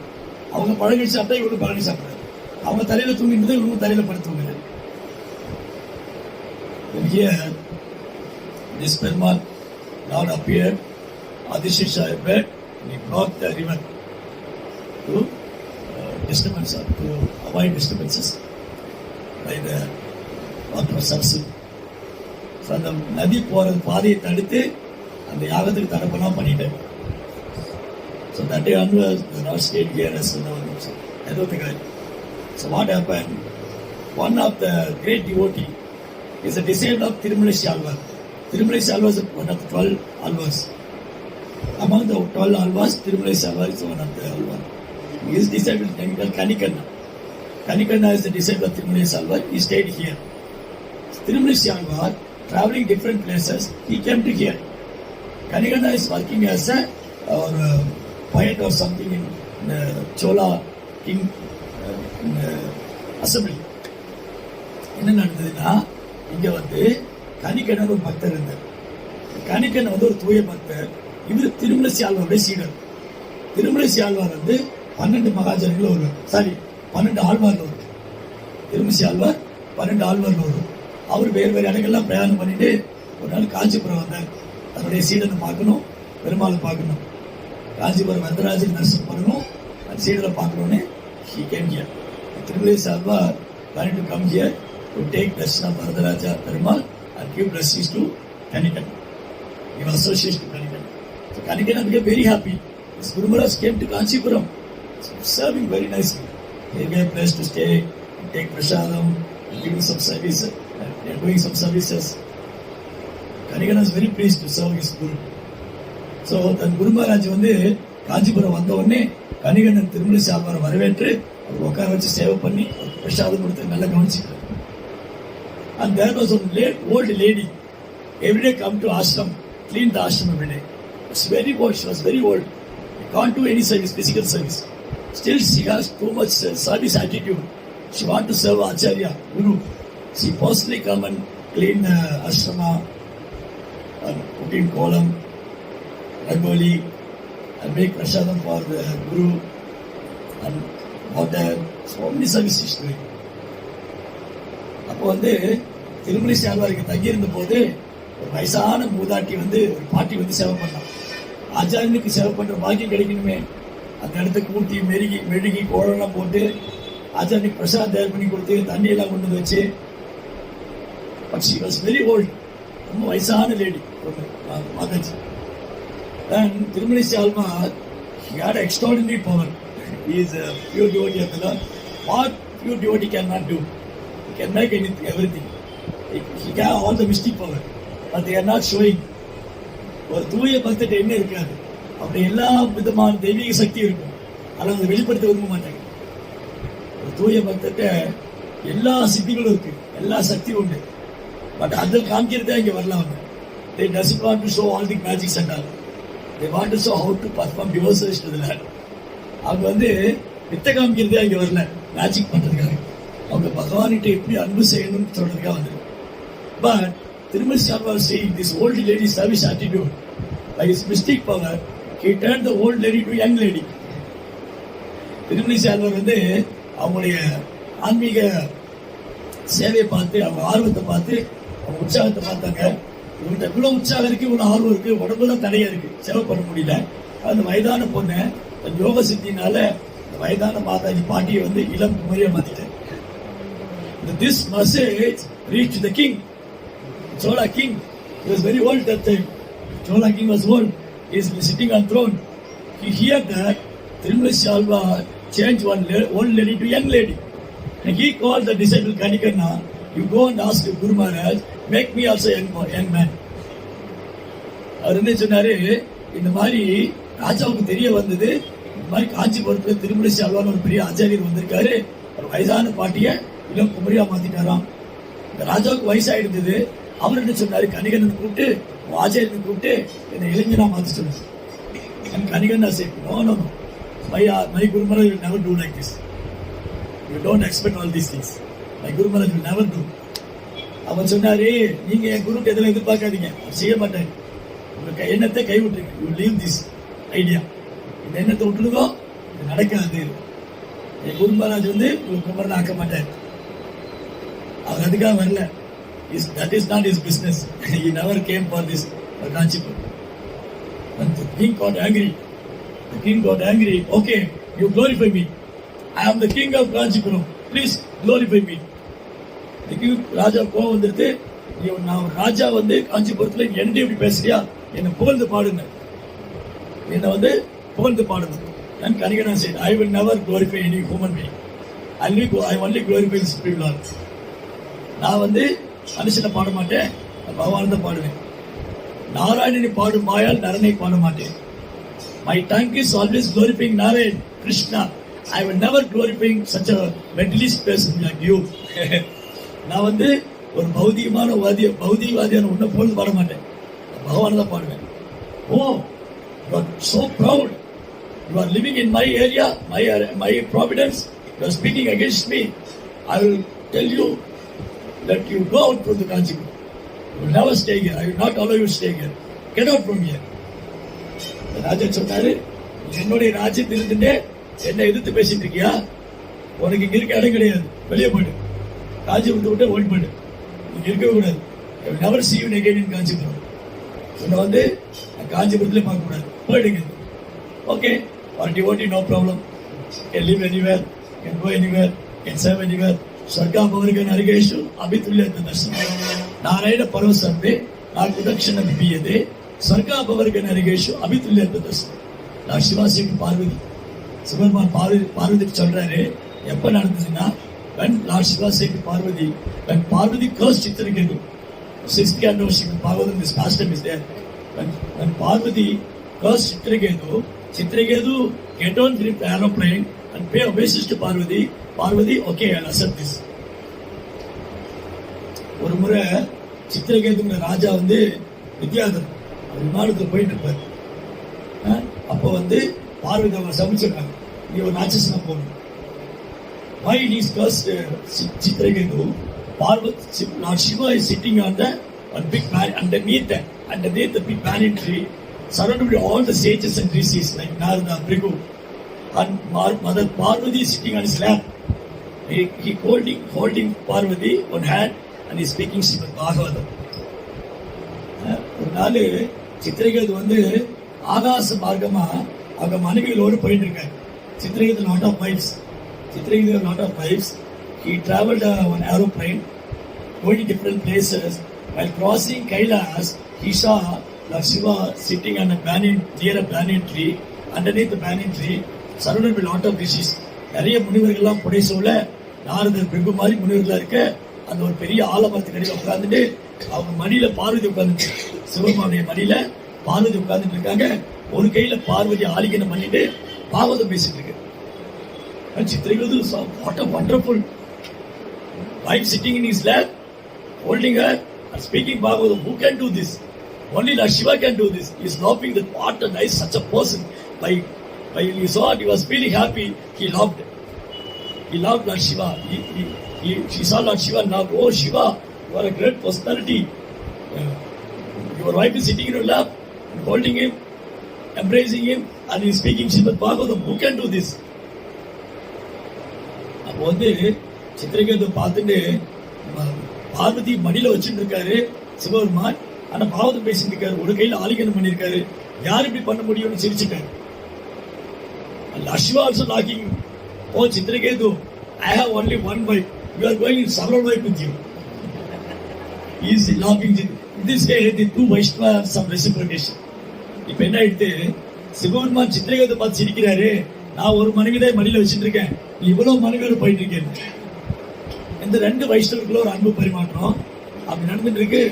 அவங்க பழகி சாப்பிட்டா இவருக்கு பழகி சாப்பிட்றாரு. அவங்க தலையில தூங்கிட்டு இவங்க தலையில படுத்து தூங்குறாரு. Here, this Perumal Lord appeared, Adishisha bed, and he blocked the river to disturbance, to avoid disturbances by the water of Saraswati. So அந்த நதி போற பாதையை தடுத்து அந்த யாகத்துக்கு தடப்பனா பண்ணிட்டாரு. So that day onwards, the Lord stayed here as Yadothagai. So what happened? One of the great devotee is a disciple of Tirumala Shalvar. Tirumala Shalvar is one of the 12 Alvars. Among the 12 Alvars, Tirumala Shalvar is one of the Alvar. His disciple is named Kanikanna. Kanikanna is the disciple of Tirumala Shalvar. He stayed here. Tirumala Shalvar, traveling different places, he came to here. Kanikanna is working as a poet or something in Chola King assembly. என்ன நடந்ததுன்னா, இங்க வந்து கணிக்கண்ணன் ஒரு பக்தர் இருந்தார். கணிக்கண்ணன் வந்து ஒரு தூய பக்தர். இவர் திருமலசி ஆழ்வாருடைய சீடர். திருமலசி ஆழ்வார் வந்து 12 மகாஜனங்கள் ஒருவர், 12 ஆழ்வார்ல ஒருவர். திருமலசி ஆழ்வார் 12 ஆழ்வார்ல ஒருவர். அவர் வேறு வேறு இடங்கள்லாம் பிரயாணம் பண்ணிட்டு ஒரு நாள் காஞ்சிபுரம் வந்தார். தன்னுடைய சீடனை பார்க்கணும், பெருமாளை பார்க்கணும். காஞ்சிபுரம் வரதராஜன் தரிசனம் பண்ணணும், அந்த சீடரை பார்க்கணும்னு he came here. திருமலசி Alvar wanted to come here to take darshan of Varadaraja Perumal and give blessings to Kanikanna. Give association to Kanikanna. So Kanikanna became very happy. His Guru Maharaj came to Kanchipuram, serving very nicely. They gave a place to stay, and take prasadam, and giving some service, and doing some services. Kanikanna is very pleased to serve his Guru. So தன் குரு மகாராஜ் வந்து காஞ்சிபுரம் வந்த உடனே கணிகண்ணன் திருமலை சால்வாரை வரவேற்று அவர் உட்கார வச்சு சேவை பண்ணி பிரசாதம் கொடுத்து நல்லா கவனிச்சுக்கிறார். And there was an old lady, every day come to ashram, clean the ashram every day. It's very old, she was very old. She can't do any service, physical service. Still she has too much service attitude. She want to serve Acharya, Guru. She personally come and clean the ashrama, and put in kolam, rangoli, and make prasadam for the Guru, and water, so many services she's doing. அப்போ வந்து திருமலை சேல்வாருக்கு தங்கியிருந்த போது ஒரு வயசான மூதாட்டி வந்து ஒரு பாட்டி வந்து சேவை பண்ணான். ஆச்சாரியனுக்கு சேவை பண்ற பாக்கியம் கிடைக்கணுமே, அந்த இடத்த கூட்டி மெழுகி கோலம்லாம் போட்டு ஆச்சாரியனுக்கு பிரசாதம் தயார் பண்ணி கொடுத்து தண்ணியெல்லாம் கொண்டு வந்து வச்சு. But she was very old, ரொம்ப வயசான lady Mataji. Thirumalai Alvar he had extraordinary power. He is a pure devotee of the Lord. What pure devotee cannot do? He can make anything, everything. He can have all the mystic power, but they are not showing. ஒரு தூய பக்தர்கிட்ட என்ன இருக்காது, அப்படி எல்லா விதமான தெய்வீக சக்தி இருக்கும், ஆனால் அதை வெளிப்படுத்த விரும்ப மாட்டாங்க. ஒரு தூய பக்தர்கிட்ட எல்லா சித்திகளும் இருக்கு, எல்லா சக்தியும் உண்டு, பட் அதில் காமிக்கிறதே இங்கே வரலாம். அவங்க they doesn't want to show all the magics and all. They want to show how to perform devotions to the Lord. அவங்க வந்து வித்த காமிக்கிறதே அங்கே வரல, மேஜிக் பண்றதுக்காக. அவங்க பகவான்கிட்ட எப்படி அன்பு செய்யணும்னு சொல்றதுக்காக வந்து. But Thirumalai Alvar saying this old lady service attitude, by his mystic power, he turned the old lady to young lady. Thirumazhisai Alvar வந்து அவங்களுடைய ஆன்மீக சேவையை பார்த்து, அவங்க ஆர்வத்தை பார்த்து, அவங்க உற்சாகத்தை பார்த்தாங்க. இவங்க இவ்வளவு உற்சாகம் இருக்கு, இவ்வளவு ஆர்வம் இருக்கு, உடம்புதான் தடையா இருக்கு, சேவை பண்ண முடியல. அந்த வயதான பொண்ணு யோக சித்தினால வயதான மாதாஜி பாட்டியை வந்து இளம் குமரியா மாத்திட்டார். This message reached the king, Chola king. He was very old that time. Chola king was old. He is sitting on throne. He heard that Tirumalizai Alvar changed one old lady to young lady. And he called the disciple Kanikanna, you go and ask Guru Maharaj, make me also young man. அவர் என்ன சொன்னாரு, இந்த மாதிரி ராஜாவுக்கு தெரிய வந்தது, இந்த மாதிரி காஞ்சிபுரத்துல திருமலிசை ஆழ்வார் ஒரு பெரிய ஆச்சாரியர் வந்திருக்காரு, ஒரு வயதான பாட்டிய இளம் குமரியா மாத்திட்டாராம். இந்த ராஜாவுக்கு வயசாயிடுது. அவர் என்ன சொன்னாரு, கணிகண்ணன் கூப்பிட்டு, ஆச்சாரியனை கூப்பிட்டு என்னை இளைஞனா மாத்தி சொன்னார். கணிகண்ணா said, no, my Guru Maharaj will never do like this. You don't expect all these things. My Guru Maharaj will never do. அவன் சொன்னாரு, நீங்க என் குருக்கு எதில் எதிர்பார்க்காதீங்க, செய்ய மாட்டேன். உங்க எண்ணத்தை கைவிட்டுருங்க. You leave this idea. இந்த எண்ணத்தை விட்டுருக்கோ, இது நடக்காது. என் குரு மகாராஜ் வந்து உங்களுக்கு குமரன் ஆக்க மாட்டார். அவர் அதுக்காக வரல. That is not his business. He never came for this Kanchipur. And the king got angry. The king got angry. Okay, you glorify me. I am the king of Kanchipuram. Please glorify me. The king ராஜா கோவம் வந்துட்டு, நான் ராஜா வந்து காஞ்சிபுரத்துல என்ன எப்படி பேசுறியா, என்னை புகழ்ந்து பாடுங்க, என்னை வந்து புகழ்ந்து பாடுங்க. And Kanigana said, I will never glorify any human being. I only glorify the Supreme Lord. நான் வந்து மனுஷனை பாட மாட்டேன், பகவான் தான் பாடுவேன். நாராயணனை பாடும் வாயால் நரனை பாட மாட்டேன். My tongue is always glorifying Narayan, Krishna. I will never glorifying such a mentalist person like you. நான் வந்து ஒரு பௌதிகவாதியான உன்னை போல பாட மாட்டேன், பகவான் தான் பாடுவேன். Oh, you are so proud. You are living in my area, my providence. You are speaking against me. I will tell you that you go out from the Kanchipur. You will never stay here. I will not allow you to stay here. Get out from here. ராஜா சொன்னாரு, என்னுடைய ராஜ்யத்தில் இருந்துட்டு என்னை எதிர்த்து பேசிட்டு இருக்கியா, உனக்கு இங்க இருக்க இடம் கிடையாது, வெளியே போயிடு, காஞ்சிபுரத்தை விட்டு ஓடி போயிடு, இங்க இருக்கவே கூடாது. I will never see you again in Kanchipuram. உன்னை வந்து காஞ்சிபுரத்திலே பார்க்க கூடாது, போயிடுங்க. Okay, for devotee no problem. Can live anywhere, can go anywhere, can serve anywhere. ಸ್ವರ್ಗಾಪವರ್ಗ ನರಗೇಶು ಅಭಿತುಲ್ಯತ ದರ್ಶನ ನಾರಾಯಣ ಪರವಸಂಬೆ ನಾಲ್ಕು ದಕ್ಷಿಣ ಬಿಬಿಯದೆ ಸ್ವರ್ಗಾಪವರ್ಗ ನರಗೇಶು ಅಭಿತುಲ್ಯತ ದರ್ಶನ. நான் சிவாசிக்கு பார்வதி, சிவபெருமான் பார்வதிக்கு சொல்றாரு, எப்ப நடந்ததுன்னா, when Lord Shiva said to Parvati, when Parvati cursed Chitraketu, 6th canto of Srimad Bhagavatam, this custom is there. When Parvati cursed Chitraketu get on the aeroplane and pay obeisance to Parvati, okay, I'll accept this. ஒரு முறை சித்திரகேதுங்கிற ராஜா வந்து வித்யாதர் விமானத்தில் போயிட்டு இருப்பார். அப்போ வந்து பார்வதி அவங்க சமைச்சிருக்காங்க, நீ ஒரு ராட்சசனா போகணும். Why he is cursed Chitraketu? Parvati, Lord Shiva is sitting on the big underneath the big banyan tree, surrounded by all the sages and rishis like Narada, Bhrigu, and Mother Parvati is sitting on his lap. He holding Parvati one hand and he is speaking Srimad Bhagavatam. ஒரு நாள் சித்திரகேது வந்து ஆகாச மார்க்கமா அவங்க மனைவிகளோடு போயிட்டு இருக்காரு. Chitraketu lot of wives. He traveled on aeroplane, going to different places. While crossing Kailas, he saw Lord Shiva sitting on near a banyan tree. Underneath the banyan tree, surrounded by lot of rishis. நிறைய முனிவர்கள்லாம் புடைசூழ, நாரதர் பிருகு மாதிரி முனிவர்களா இருக்க, அந்த ஒரு பெரிய ஆலமரத்துக்கு அடியில் உட்கார்ந்துட்டு அவங்க மடியில பார்வதி உட்கார்ந்துட்டு, சிவபெருமானுடைய மடியில பார்வதி உட்கார்ந்துட்டு இருக்காங்க. ஒரு கையில பார்வதி ஆலிங்கனம் பண்ணிட்டு பாகவதம் பேசிட்டு இருக்கு. Chitraketu saw what a wonderful wife sitting in his lap, holding her and speaking Bhagavatam. Who can do this? Only Lord Shiva can do this. He is laughing that what a nice such a person. By he saw it, he was feeling happy. He loved Lord Shiva. She saw Lord Shiva and loved. Oh Shiva, you are a great personality. Your wife is sitting in your lap. holding him, embracing him, and he's speaking Srimad Bhagavatam. Who can do this? அப்போ வந்து சித்திரகேது பார்த்துட்டு பார்வதி மடியில வச்சுட்டு இருக்காரு சிவபெருமான். ஆனா பாவதம் பேசிட்டு இருக்காரு, ஒரு கையில ஆலிங்கனம் பண்ணிருக்காரு. யார் இப்படி பண்ண முடியும்னு சிரிச்சுட்டாரு. Shiva also knocking, oh Chitraketu, I have only one wife. You are going several wives with you. He is laughing. This way, the two Vaishnava have some reciprocation. இப்ப என்ன ஆயிடுத்து, சிவபெருமான் சித்திரகேது பார்த்து சிரிக்கிறாரு. நான் ஒரு மனைவிதான் மடியில வச்சுட்டு இருக்கேன், நீ இவ்வளவு மனைவியோட போயிட்டு இருக்கேன். இந்த ரெண்டு வைஷ்ணவர்களும் ஒரு அன்பு பரிமாற்றம் அப்படி நடந்துட்டு இருக்கு.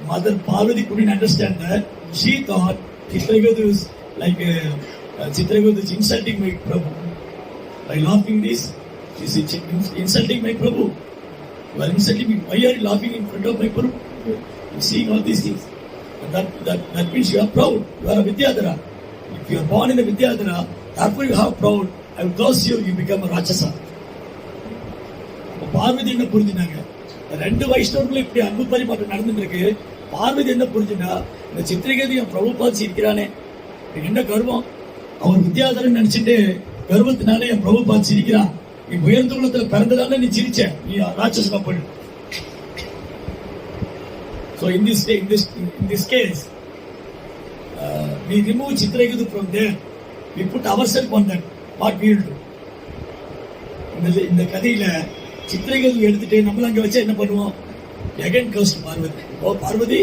Mother Parvati couldn't understand that. She thought Chitraketu is like Chitraketu is insulting my Prabhu. By laughing this, she is insulting my Prabhu. You are insulting me. Why are you laughing in front of my Prabhu? You are seeing all these things. That means you are proud. You are a Vidyadhara. If you are born in a Vidyadhara, therefore you have proud. I will curse you. You become a Rakshasa. Parvati என்ன புரிஞ்சுனாங்க, ரெண்டு வைஷ்ணவர்களும் இப்படி அன்பு பரிமாற்றம் நடந்துட்டு இருக்கு. பார்வதி என்ன புரிஞ்சுனா, இந்த சித்திரகேது என் பிரபு பார்த்து சிரிக்கிறானே, என்ன கர்வம், அவன் வித்யாதரன் நினைச்சிட்டு கர்வத்தினாலே என் பிரபு பார்த்து சிரிக்கிறான். நீ உயர்ந்த குலத்துல பிறந்ததால நீ சிரிச்ச, நீ ராட்சசனா போடு. So in this case, we remove Chitraketu from there. We put ourselves on that. What we will do? இந்த கதையில சித்திரகேது எடுத்துட்டு நம்மள அங்க வச்சா என்ன பண்ணுவோம்? Again curse Parvati. Oh Parvati,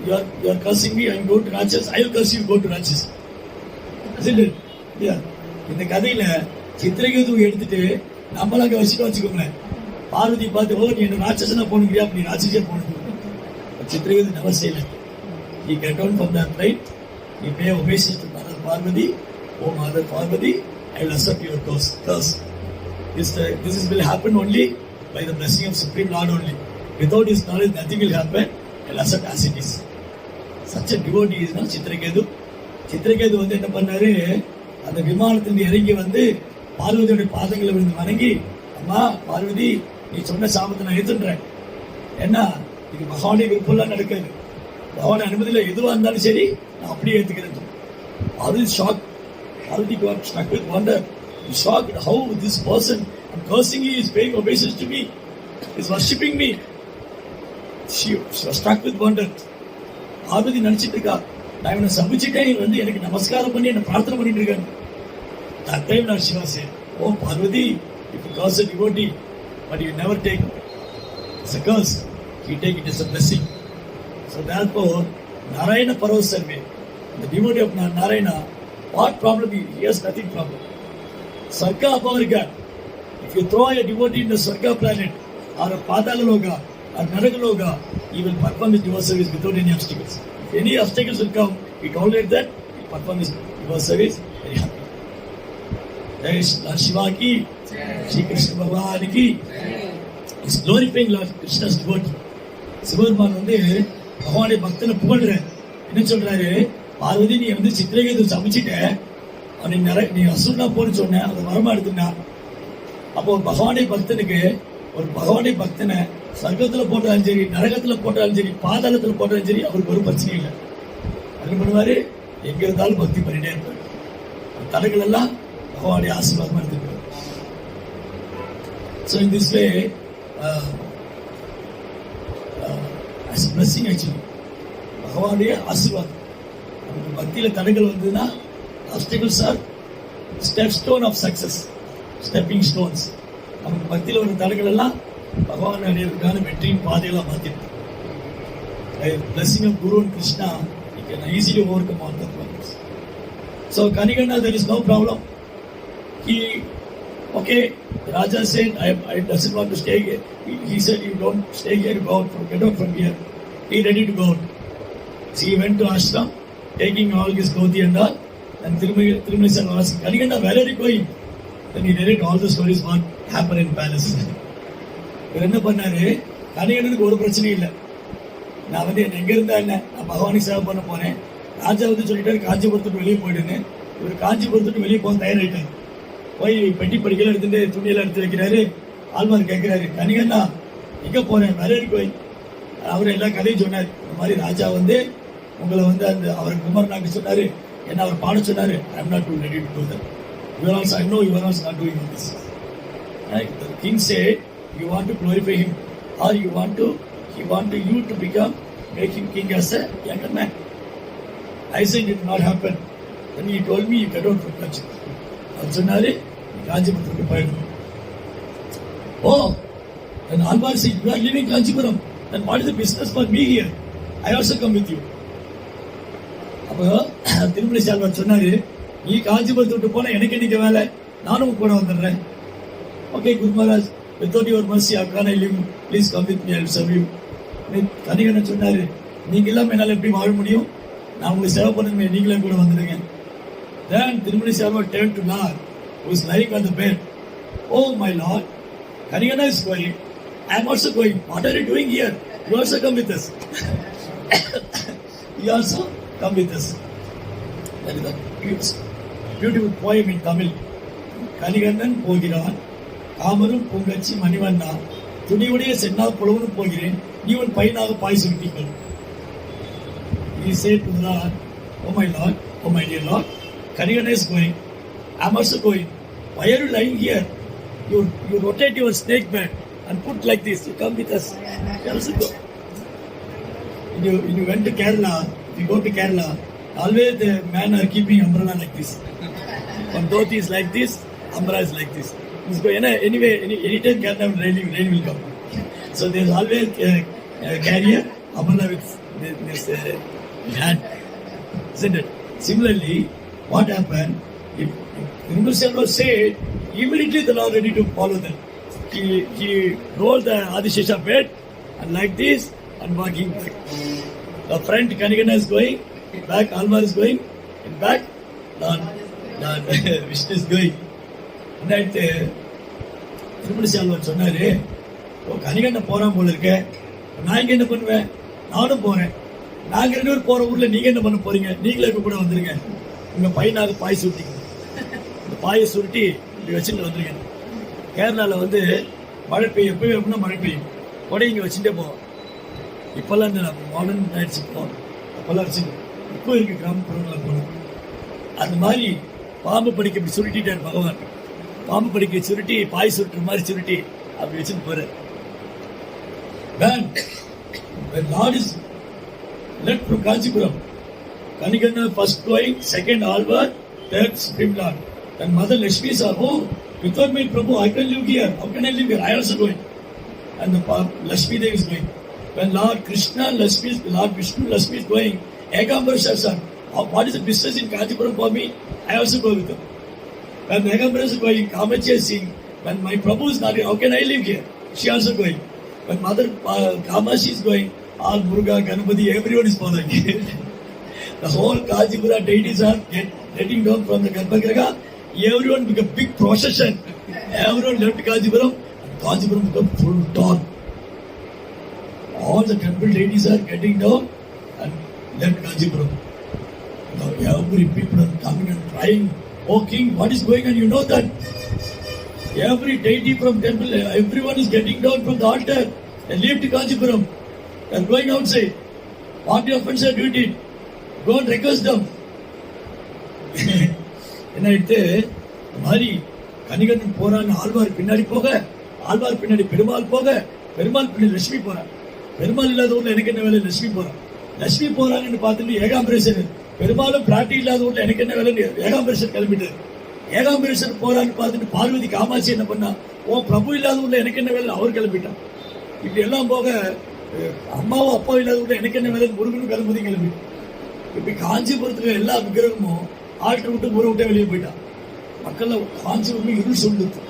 you are cursing me. I am going to Rakshas. I will curse you. Go to Rakshas. Isn't it? Yeah. இந்த கதையில சித்திரகேது எடுத்துட்டு நம்மள அங்க வச்சுக்கோங்களேன். பார்வதி பார்த்து, ஓ நீ என்ன ராட்சசனா போனுங்கிறியா, நீ ராட்சசியா போனது. Chitraketu never say like that. He get down from that right. He pay obeisance to Mother Parvati. Oh Mother Parvati, I will accept your curse. This will happen only by the blessing of Supreme Lord only. Without his knowledge, nothing will happen. I will accept as it is. Such a devotee is not Chitraketu. Chitraketu வந்து என்ன பண்ணாரு, அந்த விமானத்திலிருந்து இறங்கி வந்து பார்வதியோட பாதங்களை விழுந்து வணங்கி, அம்மா பார்வதி, நீ சொன்ன சாபத்தை நான் ஏத்துன்றேன். என்ன இது பகவானுடைய விருப்பம்லாம் நடக்காது, பகவான் அனுமதியில எதுவா இருந்தாலும் சரி நான் அப்படியே ஏத்துக்கிறேன். Parvati shocked. Parvati got struck with wonder. He shocked how this person, I'm cursing you, is paying obeisance to me, is worshipping me. She was struck with wonder. Parvati நினைச்சிட்டு இருக்கா, நான் இவனை சபிச்சுட்டேன், இவன் வந்து எனக்கு நமஸ்காரம் பண்ணி என்ன பிரார்த்தனை பண்ணிட்டு இருக்காங்க. That time now Shiva said, oh Parvati, if you curse a devotee, but you never take it's a curse, you take it as a blessing. So therefore, Narayana Paros Sarve, the devotee of Narayana, what problem he has? Nothing problem. Sarga Apavarga, if you throw a devotee in the Sarga planet, or a Padala Loga, or Naraka Loga, he will perform his devote service without any obstacles. If any obstacles will come, he tolerate that, he perform his devote service very happy. Jai Lord Shiva ki, Shri Krishna Bhagavan ki, is glorifying Lord Krishna's devotee. Sivaperuman வந்து பகவானுடைய பக்தனை புகழ்ற, என்ன சொல்றாரு, பார்வதி நீ வந்து சித்திரகேது சமைச்சிட்ட, நீ அசுரனா போன்னு சொன்ன, அதை வரமா எடுத்துனா. அப்போ பகவானுடைய பக்தனுக்கு, ஒரு பகவானுடைய பக்தனை சர்க்கத்துல போட்டாலும் சரி, நரகத்துல போட்டாலும் சரி, பாதாளத்துல போட்டாலும் சரி, அவருக்கு ஒரு பிரச்சனையும் இல்லை. என்ன பண்ணுவாரு, எங்க இருந்தாலும் பக்தி பண்ணிட்டே இருப்பாரு. தடைகள் எல்லாம் பகவானுடைய ஆசீர்வாதமா எடுத்துக்கிறார். So in this way, as a blessing actually, பகவானுடைய ஆசீர்வாதம். நமக்கு பக்தியில தடைகள் வந்ததுன்னா, obstacles are stone of success, stepping stones. நமக்கு பக்தியில வர தடைகள் எல்லாம் பகவான் அடையிறதுக்கான வெற்றியின் பாதையெல்லாம் மாத்திருக்கு. Blessing of Guru and Krishna, you can easily overcome all the problems. So Kaniganda, there is no problem. Okay, the Raja said, I doesn't want to stay here. He said, you don't stay here, go out, get out from here. He ready to go out. So he went to ashram, taking all his dhoti and all, and Tirumali sir was asking, Kaniganda, where are you going? Then he narrated all the stories what happened in palace. இவர் என்ன பண்ணாரு, கணிகண்டனுக்கு ஒரு பிரச்சனையும் இல்லை. நான் வந்து எங்க இருந்தா என்ன, நான் பகவானுக்கு சேவை பண்ண போறேன். ராஜா வந்து சொல்லிட்டாரு காஞ்சிபுரத்துக்கு வெளியே போயிடுன்னு. இவர் காஞ்சிபுரத்துக்கு வெளியே போக தயாராயிட்டாரு. போய் பெட்டி படிக்கலாம் எடுத்துட்டு துணியெல்லாம் எடுத்து வைக்கிறாரு. ஆழ்வார் கேட்கிறாரு, கணிகண்டா எங்க போறேன், வேற போய் அவர் எல்லா கதையும் சொன்னார். இந்த மாதிரி ராஜா வந்து உங்களை வந்து அந்த அவர் குமரனாக்கு சொன்னாரு, என்ன அவர் பாட சொன்னாரு. I am not ready to do that. You are also, I know you are also not doing this. The king said, you want to glorify him or he want you to become, make him king as a younger man. I said it did not happen. Then he told me, you get out from Kanchipuram. அவர் சொன்னாரு, காஞ்சிபுரத்துக்கு போயிடணும். Oh, then Alvar said, you are leaving Kanchipuram. Then what is the business for me here? I also come with you. அப்போ Thirumalai solver சொன்னாரு, நீ காஞ்சிபுரத்தை விட்டு போனா எனக்கு என்னைக்கு வேலை, நானும் கூட வந்துடுறேன். Okay, Guru Maharaj, without your mercy, how can I live? Please come with me, I will serve you. Kanikannan சொன்னாரு, நீங்க எல்லாம் என்னால எப்படி வாழ முடியும், நான் உங்களுக்கு சேவை பண்ணுங்க, நீங்களே கூட வந்துடுங்க. Then Tirumali Sarva turned to Lord, who was lying on the bed. Oh my Lord, Kaniganna is going, I am also going. What are you doing here? You also come with us. You also come with us. That is a beautiful poem in Tamil. Kanikannan போகிறான், காமரும் பூங்கச்சி மணிவண்ணா, துணிவுடைய சென்னா புலவனும் போகிறேன், நீ உன் பையனாக பாய் சுருட்டிக்கொள். He said to the Lord, oh my Lord, oh my dear Lord, Kaniganna is going, I am also going. Why are you lying here? You rotate your snake bed and put like this. You come with us. You also go. When you went to Kerala, if you go to Kerala, always the men are keeping umbrella like this. When dhoti is like this, umbrella is like this. Anyway, anytime Kerala rain will come. So there is always a carrier umbrella with this hand. Isn't it? Similarly, what happened? If Tirumala said, immediately the Lord ready to follow them. He rolled the Adishesha bed and like this and walking back. The front Kaniganna is going, back Alvar is going, and back Lord Vishnu is going. And that Tirumala Sarva சொன்னாரு, ஓ கனிகண்ண போறான் போல இருக்க, நான் இங்க என்ன பண்ணுவேன், நானும் போறேன். நாங்க 2 பேரும் போற ஊர்ல நீங்க என்ன பண்ண போறீங்க, நீங்களே கூட வந்துருங்க. உங்க பையனாக பாய் சுருட்டிங்க, இந்த பாயை சுருட்டி இப்படி வச்சுட்டு வந்துருங்க. கேரளாவில் வந்து மழை பெய்யும், எப்பயும் எப்படின்னா மழை பெய்யும், கொடை இங்கே வச்சுட்டே போவோம். இப்போல்லாம் இந்த மாடர்ன் ஆயிடுச்சு, அப்போல்லாம் வச்சுங்க, இப்போ இருக்கு கிராமப்புறங்களில் போனோம். அந்த மாதிரி பாம்பு படிக்க இப்படி சுருட்டிட்டார் பகவான். பாம்பு படிக்க சுருட்டி, பாய் சுருட்டுற மாதிரி சுருட்டி அப்படி வச்சுட்டு போறார். When Lord is led from Kanchipuram, Kaniganna first going, second Alvar, third Supreme Lord. Then Mother Lakshmi said, oh, without my Prabhu, I can live here. How can I live here? I also going. And the Lakshmi Devi is going. When Lord Krishna, Lord Vishnu, Lakshmi is going, Ekambara said, what is the business in Kanchipuram for me? I also go with them. When Ekambara is going, Kamachi is saying, when my Prabhu is not here, how can I live here? She also going. When Mother Kamachi is going, all Muruga, Ganapati, everyone is following. The whole Kanchipura deities are getting down from the Garbhagriha. Everyone become big procession. Everyone left Kanchipuram. Kanchipuram become full dawn. All the temple deities are getting down and left Kanchipuram. Now every people are coming and crying, oh king, what is going on? You know that every deity from temple, everyone is getting down from the altar and leave to Kanchipuram. They are going outside. What the offense you did? Go and request them. என்ன ஆயிடுத்து, மாதிரி கனிகண்ணன் போறான்னு ஆழ்வார் பின்னாடி போக, ஆழ்வார் பின்னாடி பெருமாள் போக, பெருமாள் பின்னாடி லட்சுமி போறான். பெருமாள் இல்லாத ஊர்ல எனக்கு என்ன வேலை, லட்சுமி போறான். லட்சுமி போறாங்கன்னு பார்த்துட்டு ஏகாம்பரேசர், பெருமாளும் பிராட்டி இல்லாத ஊர்ல எனக்கு என்ன வேலை, ஏகாம்பரேசர் கிளம்பிட்டார். ஏகாம்பரேசர் போறான்னு பார்த்துட்டு பார்வதி காமாட்சி என்ன பண்ணா, ஓ பிரபு இல்லாத ஊர்ல எனக்கு என்ன வேலை, அவர் கிளம்பிட்டான். இப்படி எல்லாம் போக அம்மாவும் அப்பாவும் இல்லாத ஊர்ல எனக்கு என்ன வேலை, முருகனும் கிளம்பி கிளம்பிட்டான். இப்படி காஞ்சிபுரத்துல எல்லா விக்கிரகமும் ஆற்று விட்டு ஊரை விட்டே வெளியே போயிட்டான். மக்கள் காஞ்சிபுரம் இருள் சொல்லுது,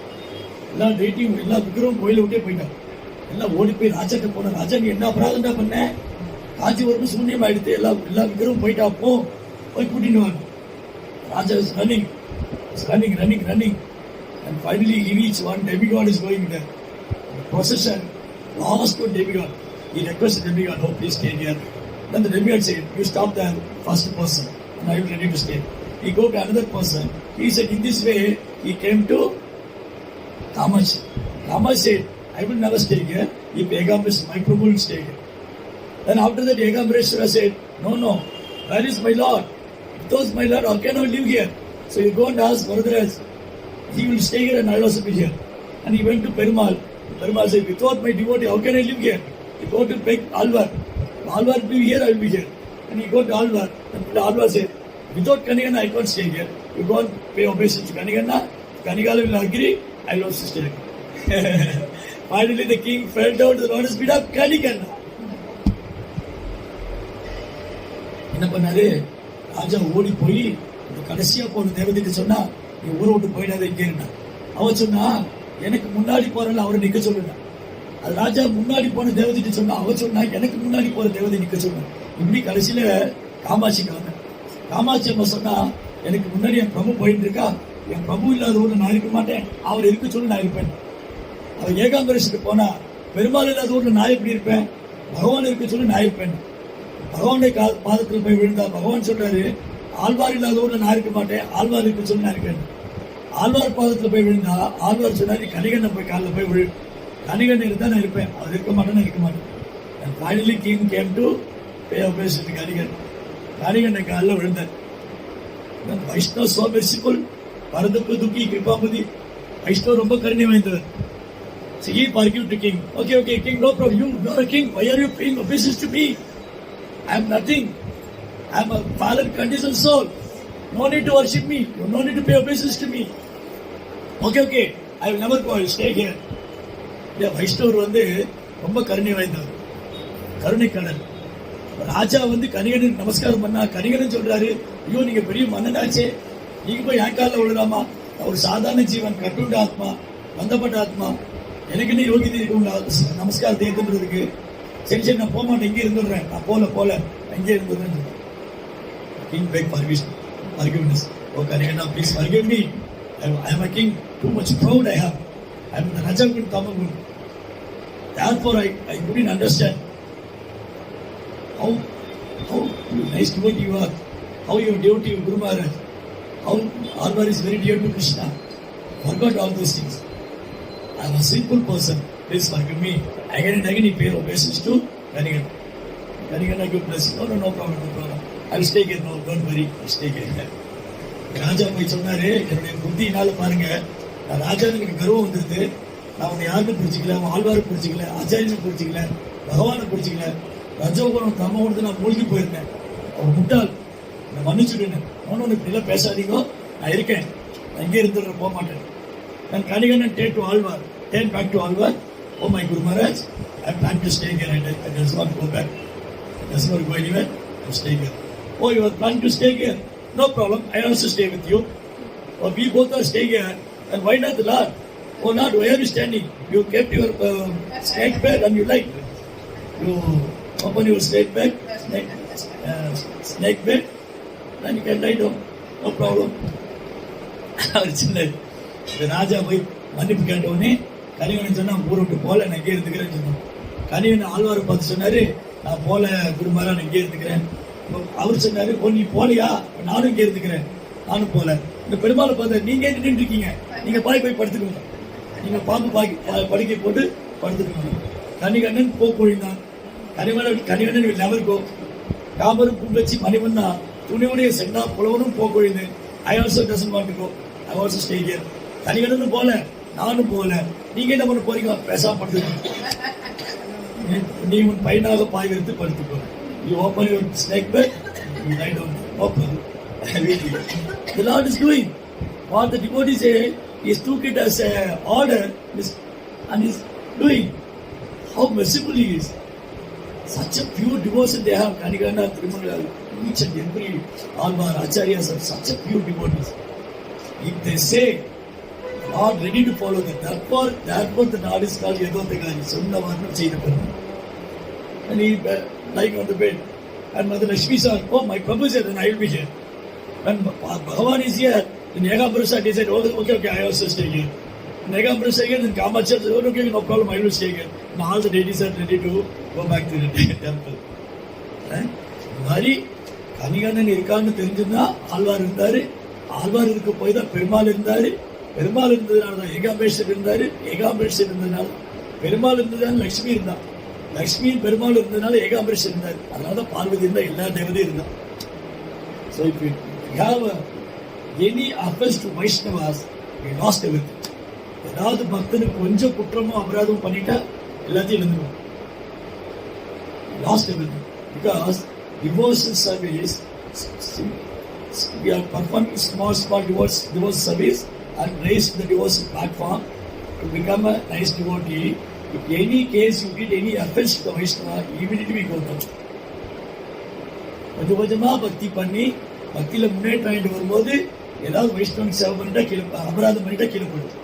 எல்லா டேட்டியும் எல்லா விக்கிரமும் கோயிலை விட்டே போயிட்டான். எல்லாம் ஓடி போய் ராஜாட்ட போன, ராஜா நீ என்ன அபராதம்டா பண்ண, காஞ்சிபுரம் சூன்யம் ஆயிடுத்து, எல்லா விக்கிரமும் போயிட்டா, போய் கூட்டிட்டு வாங்க. Raja is running and finally he reached one demigod is going there. The procession, last one demigod, he requested the demigod, oh please stay here. Then the demigod said, you stop the first person and I am ready to stay. He go to another person. He said, in this way he came to Kamachi. Kamachi said, I will never stay here if Ekambara, my Prabhu will stay here. Then after that Ekambara said, no, Where is my Lord? Without my Lord, how can I live here? So you go and ask Varadaraj. He will stay here and I will also be here. And he went to Perumal. Perumal said, without my devotee, how can I live here? You go to beg Alvar. Alvar will be here, I will be here. And he go to Alvar. And Alvar said, without Kanigana, I can't stay here. You go and pay obeisance to Kanigana. Kanigala will agree, I will also stay here. Finally, the king fell down to the lotus feet of Kanigana. என்ன பண்ணாரு? ராஜா ஓடி போய் கடைசியா போன தேவதைக்கு சொன்னா, நீ ஊரை விட்டு போயிடாத இங்கே இருந்தா. அவன் சொன்னா, எனக்கு முன்னாடி போறல அவரை நிக்க சொல்லுங்க. அது ராஜா முன்னாடி போன தேவதைக்கு சொன்னா, அவன் சொன்னா எனக்கு முன்னாடி போற தேவதை நிக்க சொல்லுங்க. இப்படி கடைசியில காமாட்சிக்கு வந்தேன். காமாட்சி அம்மா சொன்னா, எனக்கு முன்னாடி என் பிரபு போயிட்டு இருக்கா, என் பிரபு இல்லாத ஊர்ல நான் இருக்க மாட்டேன், அவர் இருக்க சொல்லி நான் இருப்பேன். அவர் ஏகாம்பரேஷனுக்கு போனா, பெருமாள் இல்லாத ஊர்ல நான் எப்படி இருப்பேன், பகவான் இருக்க சொல்லி நான் இருப்பேன். பகவானுடைய பாதத்தில் போய் விழுந்தா பகவான் சொல்றாரு, ஆழ்வார் இல்லாத ஊர்ல நான் இருக்க மாட்டேன், ஆழ்வார் இருக்க சொல்லி நான் இருக்கேன். ஆழ்வார் பாதத்தில் போய் விழுந்தா ஆழ்வார் சொன்னாரு, கணிகண்ணை போய் காலில் போய் விழு, கணிகண்ணை இருந்தா நான் இருப்பேன், அவர் இருக்க மாட்டேன்னு இருக்க மாட்டேன். And finally king came to pay obeisance to Kanigan. கணிகண்ணை காலில் விழுந்தேன். வைஷ்ணவ so merciful, பரதப்பு துக்கி கிருபாபதி. வைஷ்ணவ ரொம்ப கருணை வாய்ந்தவர். So he argued to king. Okay, king, no problem. You are a king. Why are you paying obeisance to me? I am nothing. I am a fallen, conditioned soul. No need to worship me. No need to pay obeisance to me. Okay. I will never go. I will stay here. வைஷ்ணவர் வந்து ரொம்ப கருணை வாய்ந்தவர், கருணை கடல். ராஜா வந்து கணிகனுக்கு நமஸ்காரம் பண்ணா, கணிகன் சொல்றாரு, ஐயோ நீங்க பெரிய மன்னனாச்சே, நீங்க போய் என் காலில் விழுறாமா, ஒரு சாதாரண ஜீவன், கட்டுண்ட ஆத்மா, பந்தப்பட்ட ஆத்மா, எனக்கு என்ன யோகிதை இருக்கு நமஸ்காரத்தை ஏற்றுன்றதுக்கு? சரி நான் போக மாட்டேன், இங்கே இருந்துடுறேன், நான் போல இங்கே இருந்துடுறேன். King beg forgiveness. Oh Kanigana, please forgive me. I am a king, too much proud I have. I am the Rajagun Tamagun. Therefore I couldn't understand how nice devotee you are, how you are devotee of Guru Maharaj, how Alvar is very dear to Krishna. Forgot all those things. I am a simple person. Please forgive me. Again and again he paid obeisance to Kanigana. Kanigana give blessing. No problem. I will stay here. No, don't worry. I will stay here. ராஜா போய் சொன்னாரு, என்னுடைய புத்தியினால பாருங்க, நான் ராஜாவுக்கு கர்வம் வந்துருது, நான் உன்னை யாருன்னு பிடிச்சிக்கல, உன் ஆழ்வாரை பிடிச்சிக்கல, ஆச்சாரியனை பிடிச்சிக்கல, பகவானை பிடிச்சிக்கல, ரஜோகுணம் தம்ம கொடுத்து நான் மூழ்கி போயிருந்தேன். அவர் முட்டாள், நான் மன்னிச்சுடுன்னு. ஒன்னும் இப்படிலாம் பேசாதீங்க, நான் இருக்கேன், நான் இங்கே இருந்துடுறேன், போக மாட்டேன். நான் Kanikannan turn back to Alvar. Oh my Guru Maharaj, I plan to stay here and I just want to go back. I just want to go anywhere, I stay here. Oh, you are planning to stay here? No problem, I also stay with you. Or we both are staying here. And why not the Lord? Oh Lord, why are you standing? You kept your snake bed and you like. You open your snake bed, then you can lie down. No problem. ராஜா போய் மன்னிப்பு கேட்டவுடனே கணிகன் சொன்னா, ஊரை விட்டு போல, நான் இங்கே இருந்துக்கிறேன்னு சொன்னான். கணிகன் ஆழ்வாரை பார்த்து சொன்னாரு, நான் போல குருமாரா, நான் இங்கே இருந்துக்கிறேன். அவர் சொன்னாரு, நீ போலையா, நானும் இங்கே இருந்துக்கிறேன், நானும் போல. இந்த பெருமாளை பார்த்து, நீங்க நின்று இருக்கீங்க, நீங்க போய் படுத்துக்கோங்க, நீங்க பாம்பு படுக்கை போட்டு படுத்துக்கோங்க. Kanikannan போக்குழிந்தான். Kanikannan will never go. காமரும் பூங்கச்சி மணிவண்ணா துணிவுடைய சென்னா புலவனும் போக்குழிந்து. I also doesn't want to go. I also stay here. கணிகண்ணனும் போல, நானும் போல, நீங்க என்ன பண்ண போறீங்க? பேசாம படுத்துக்கோங்க. நீ உன் பையனாக பாய் விரித்து படுத்துக்கோ. You open your snake bed, you lie down. Open. The Lord is doing what the devotees say. He took it as an order and is doing. How merciful He is. Such a pure devotion they have. Kanigana, Trimala, each and every Alvar, Acharyas are such a pure devotees. If they say, Lord ready to follow them, therefore the Lord is called Yadotagani. Sunna Varnam Chayapurna. And he lying on the bed. And Mother Lakshmi said, oh, my Prabhu is here, then I will be here. When Bhagavan is here, then Yegambarasa said, okay, I also stay here. And Yegambarasa again, then Kamacha said, oh, okay, no problem, I will stay here. And all the deities are ready to go back to the temple. மாதிரி கணிகண்ணன் இருக்கான்னு தெரிஞ்சுன்னா ஆழ்வார் இருந்தாரு, ஆழ்வார் இருக்க போய் தான் பெருமாள் இருந்தாரு, பெருமாள் இருந்ததுனால தான் ஏகாம்பேஸ்வர் இருந்தாரு, ஏகாம்பேஸ்வர் இருந்ததுனால பெருமாள் இருந்ததுனால லட்சுமி இருந்தான், லட்சுமி பெருமாள் இருந்ததுனால ஏகாம்பரேஸ்வர் இருந்தார். அதனால தான் பார்வதி இருந்தா, எல்லா தேவதையும் இருந்தான். So if you have any offense to Vaishnavas, we lost everything. ஏதாவது பக்தனுக்கு கொஞ்சம் குற்றமும் அபராதமும் பண்ணிட்டா எல்லாத்தையும் எழுந்துடும். Lost everything. Because devotion service, we are performing small devotion service and raised the devotion platform to become a nice devotee. If any case you did any offense to the Vaishnava, immediately we go down. கொஞ்சம் கொஞ்சமா பக்தி பண்ணி பக்தியில முன்னேற்றம் ஆகிட்டு வரும்போது ஏதாவது வைஷ்ணவனுக்கு சேவை பண்ணிட்டா கீழே அபராதம் பண்ணிட்டா கீழே போயிடுது.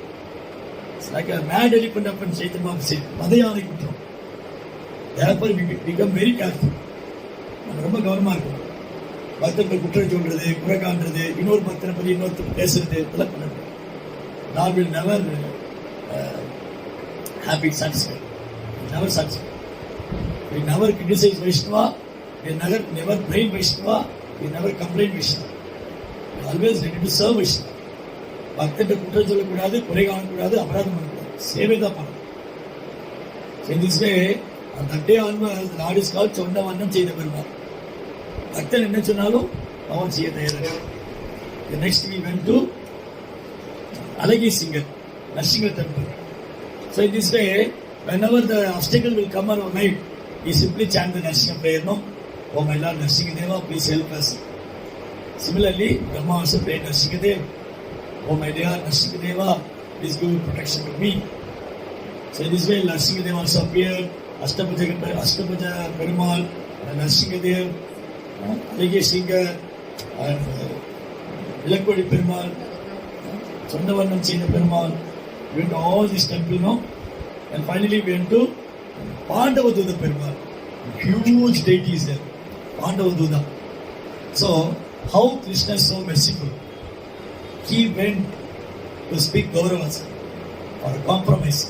லைக் மேட் எலிபென்ட் அப்பன் சைத்தன்யா said, மத யானை குற்றம். Therefore we become very careful. நம்ம ரொம்ப கவனமா இருக்கணும். பக்தர்கள் குற்றம் சொல்றது, குறை காண்றது, இன்னொரு பக்தனை பத்தி இன்னொருத்தர் பேசுறது இதெல்லாம் பண்ணணும். God will never have it satisfied. Never satisfied. We never criticize Vaishnava. We never blame Vaishnava. We never complain Vaishnava. We always ready to serve Vaishnava. பக்தர்கிட்ட குற்றம் சொல்லக்கூடாது, குறை காணக்கூடாது, அபராதம் பண்ணக்கூடாது, சேவை தான் பண்ணணும். In this way, on that day onwards, the Lord is called சொன்ன வண்ணம் செய்த பெருமாள். பக்தன் என்ன சொன்னாலும் அவன் செய்ய தயாராக. The next we went to Alagi Singar, Narsinga temple. So in this way, whenever the obstacle will come our life, we simply chant the Narsinga prayer, no? Oh my Lord, Narsingadeva, please help us. Similarly, Brahma also prayed Narsingadeva. Oh my dear Narsingadeva, please give protection to me. So in this way, Narsingadeva also appeared, Ashtabhaja Perumal, Narsingadeva, Alagi Singar, and Vilakkodi Perumal, Chandavarnam Chena Perumal. We went to all these temples, no? And finally we went to Pandavaduda Perumal. Huge deities there. Pandavaduda. So, how Krishna is so merciful. He went to speak Kauravas for a compromise.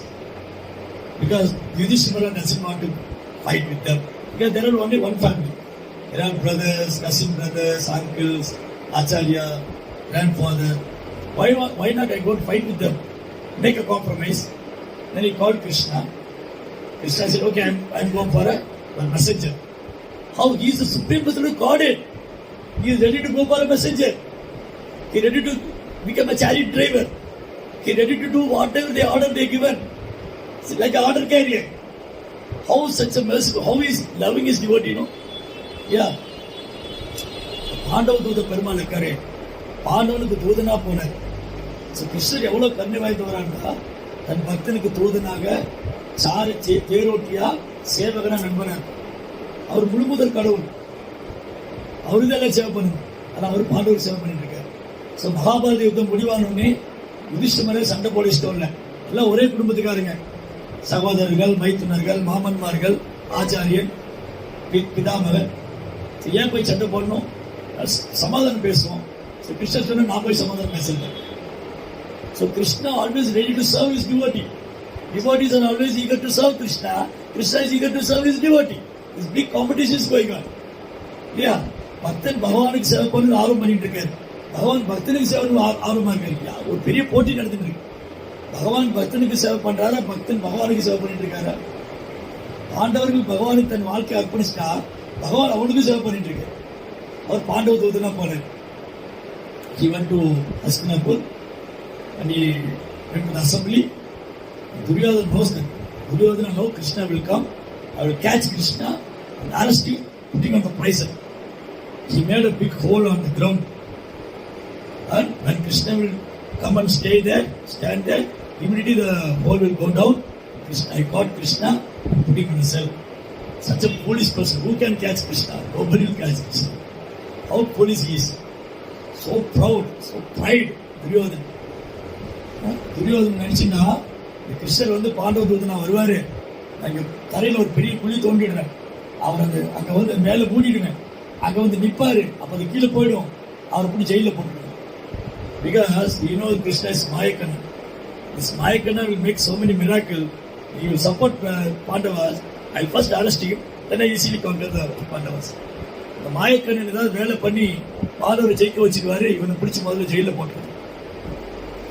Because Yudhishthira doesn't want to fight with them. Because there are only one family. There are brothers, cousin brothers, uncles, Acharya, grandfather. Why not I go and fight with them? Make a compromise. Then he called Krishna. Krishna said, okay, I'm going for a messenger. How? He is the supreme personality of Godhead. He is ready to go for a messenger. He is ready to become a chariot driver. He is ready to do whatever they order they given. It's like an order carrier. How such a merciful, how he is loving his devotee, you know? Yeah. Pandavadoota Perumal இருக்காரு, பாண்டவனுக்கு தூதனா போனார். கிருஷ்ணர் எவ்வளவு கருணை வாய்ந்தவரான்னா, தன் பக்தனுக்கு தூதனாக சாரச்சி தேரோட்டியா சேவகனா நண்பனா. அவர் முழுமுதல் கடவுள், அவருதான் சேவை பண்ணணும். ஆனா அவர் பாண்டவர் சேவை பண்ணிட்டு இருக்காரு. மகாபாரத யுத்தம் முடிவானோடனே யுதிஷ்டிரரை சண்டை போட இஷ்டம் இல்லை. எல்லாம் ஒரே குடும்பத்துக்காருங்க, சகோதரர்கள், மைத்துனர்கள், மாமன்மார்கள், ஆச்சாரியன், பிதாமகன். ஏன் போய் சண்டை போடணும்? சமாதானம் பேசுவோம். கிருஷ்ணர் சொன்ன நான் போய் சமாதானம் பேசுறேன். So Krishna always ready to serve his devotee. Devotees are always eager to serve Krishna. Krishna is eager to serve his devotee. This big competition is going on. Yeah, பக்தன் பகவானுக்கு சேவை பண்ணு ஆர்வம் பண்ணிட்டு இருக்காரு. பகவான் பக்தனுக்கு சேவை ஆர்வமா இருக்காரு. ஒரு பெரிய போட்டி நடந்துட்டு இருக்கு. பகவான் பக்தனுக்கு சேவை பண்றாரா, பக்தன் பகவானுக்கு சேவை பண்ணிட்டு இருக்காரா? பாண்டவர்கள் பகவானுக்கு தன் வாழ்க்கையை அர்ப்பணிச்சா பகவான் அவனுக்கு சேவை பண்ணிட்டு இருக்காரு. அவர் பாண்டவ தூதனா போனார். He went to Hastinapur and he went to the assembly. Duryodhana knows that. Duryodhana knows Krishna will come. I will catch Krishna and arrest him, putting on the prison. He made a big hole on the ground. And when Krishna will come and stand there, immediately the hole will go down. I caught Krishna, putting on the cell. Such a foolish person. Who can catch Krishna? Nobody will catch Krishna. How foolish he is. So proud, so pride. Duryodhana. Duryodhanan நினைச்சுன்னா கிருஷ்ணர் வந்து பாண்டவ தூதனா வருவாரு, அங்க தரையில ஒரு பெரிய குழி தோண்டிடுறேன், அவர் அங்க வந்து மேல மூடிடுவேன், அங்க வந்து நிப்பாரு, அப்ப அது கீழே போயிடும், அவரை போய் ஜெயில போட்டுடுவேன். Because you know Krishna is Mayakanna. This Mayakanna will make so many miracles. He will support Pandavas. I first arrest him, then I easily conquer the Pandavas. இந்த மாயக்கண்ணன் ஏதாவது வேலை பண்ணி பாண்டவரை ஜெயிக்க வச்சுக்குவாரு, இவனை பிடிச்சி முதல்ல ஜெயில போட்டுருவாரு.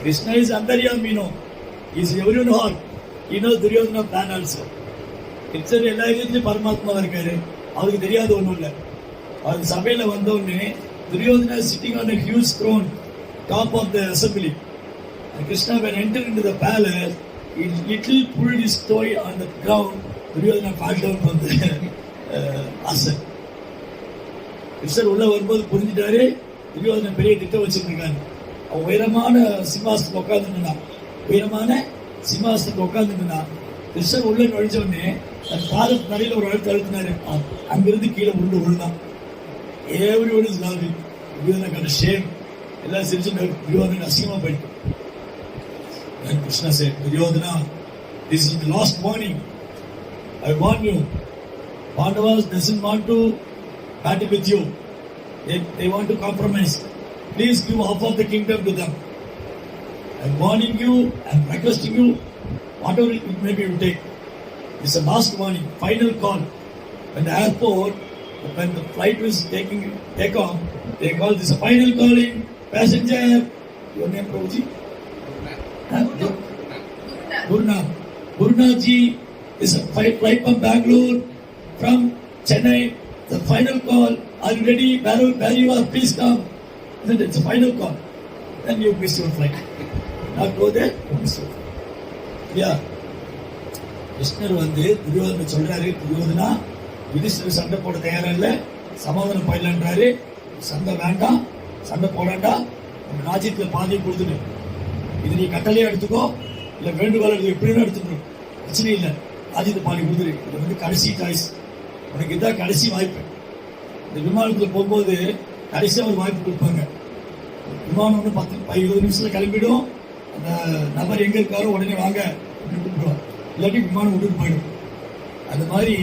Krishna is Antaryami, you know. He is everyone heart. He knows Duryodhana plan also. கிருஷ்ணர் எல்லா இடத்துலையும் பரமாத்மா இருக்காரு, அவருக்கு தெரியாத ஒன்றும் இல்லை. அவர் சபையில வந்தோடனே Duryodhana is sitting on a huge throne, top of the assembly. And Krishna, when entered into the palace, he little pulled his toy on the ground. Duryodhana fell down from the ascent. கிருஷ்ணர் உள்ள வரும்போது புரிஞ்சுட்டாரு துரியோதன பெரிய திட்டம் வச்சிருக்காங்க. அவன் உயரமான சிம்மாசனத்துக்கு உட்காந்துருந்தான். உயரமான சிம்மாசனத்துக்கு உட்காந்துருந்தான். கிருஷ்ணர் உள்ள நுழைஞ்ச உடனே தன் பாதத்து நடையில ஒரு அழுத்து அழுத்தினாரு. அங்கிருந்து கீழே உருண்டு விழுந்தான். Everyone is laughing. Duryodhana got a shame. எல்லாம் சிரிச்சு துரியோதனன் அசிங்கமா போயிட்டு. Then Krishna said, Duryodhana, this is the last warning. I warn you. Pandavas doesn't want to battle with you. They want to compromise. Please give half of the kingdom to them. I'm warning you, I'm requesting you, whatever it may be you take. It's a last warning, final call. When the airport, when the flight was take off, they call this a final calling. Passenger, your name, Prabhuji? Gurnath ji is a flight from Bangalore, from Chennai. The final call. Are you ready? Where you are? Please come. Isn't it? It's a final call. Then you miss your flight. Not go there. You miss your flight. Yeah. கிருஷ்ணர் வந்து துரியோதன சொல்றாரு, துரியோதனா யுதிஷ்டர் சண்டை போட தயாரா இல்ல, சமாதானம் பயிலன்றாரு. சண்டை வேண்டாம், சண்டை போடாண்டா, நம்ம ராஜ்யத்துல பாதியை கொடுத்துடு. இது நீ கட்டளையா எடுத்துக்கோ, இல்ல வேண்டுகோள் எடுத்து எப்படின்னு எடுத்துக்கணும், பிரச்சனை இல்லை. ராஜ்யத்தை பாதி கொடுத்துரு. இது வந்து கடைசி சாய்ஸ், உனக்கு இதான் கடைசி வாய்ப்பு. இந்த விமானத்துல போகும்போது கடைசியா ஒரு வாய்ப்பு கொடுப்பாங்க. விமானம் ஒன்று 10-20 நிமிஷத்துல கிளம்பிடும். அந்த நபர் எங்க இருக்காரோ உடனே வாங்க அப்படின்னு கூப்பிடுவாங்க. இல்லாட்டி விமானம் விட்டுட்டு போயிடும். அந்த மாதிரி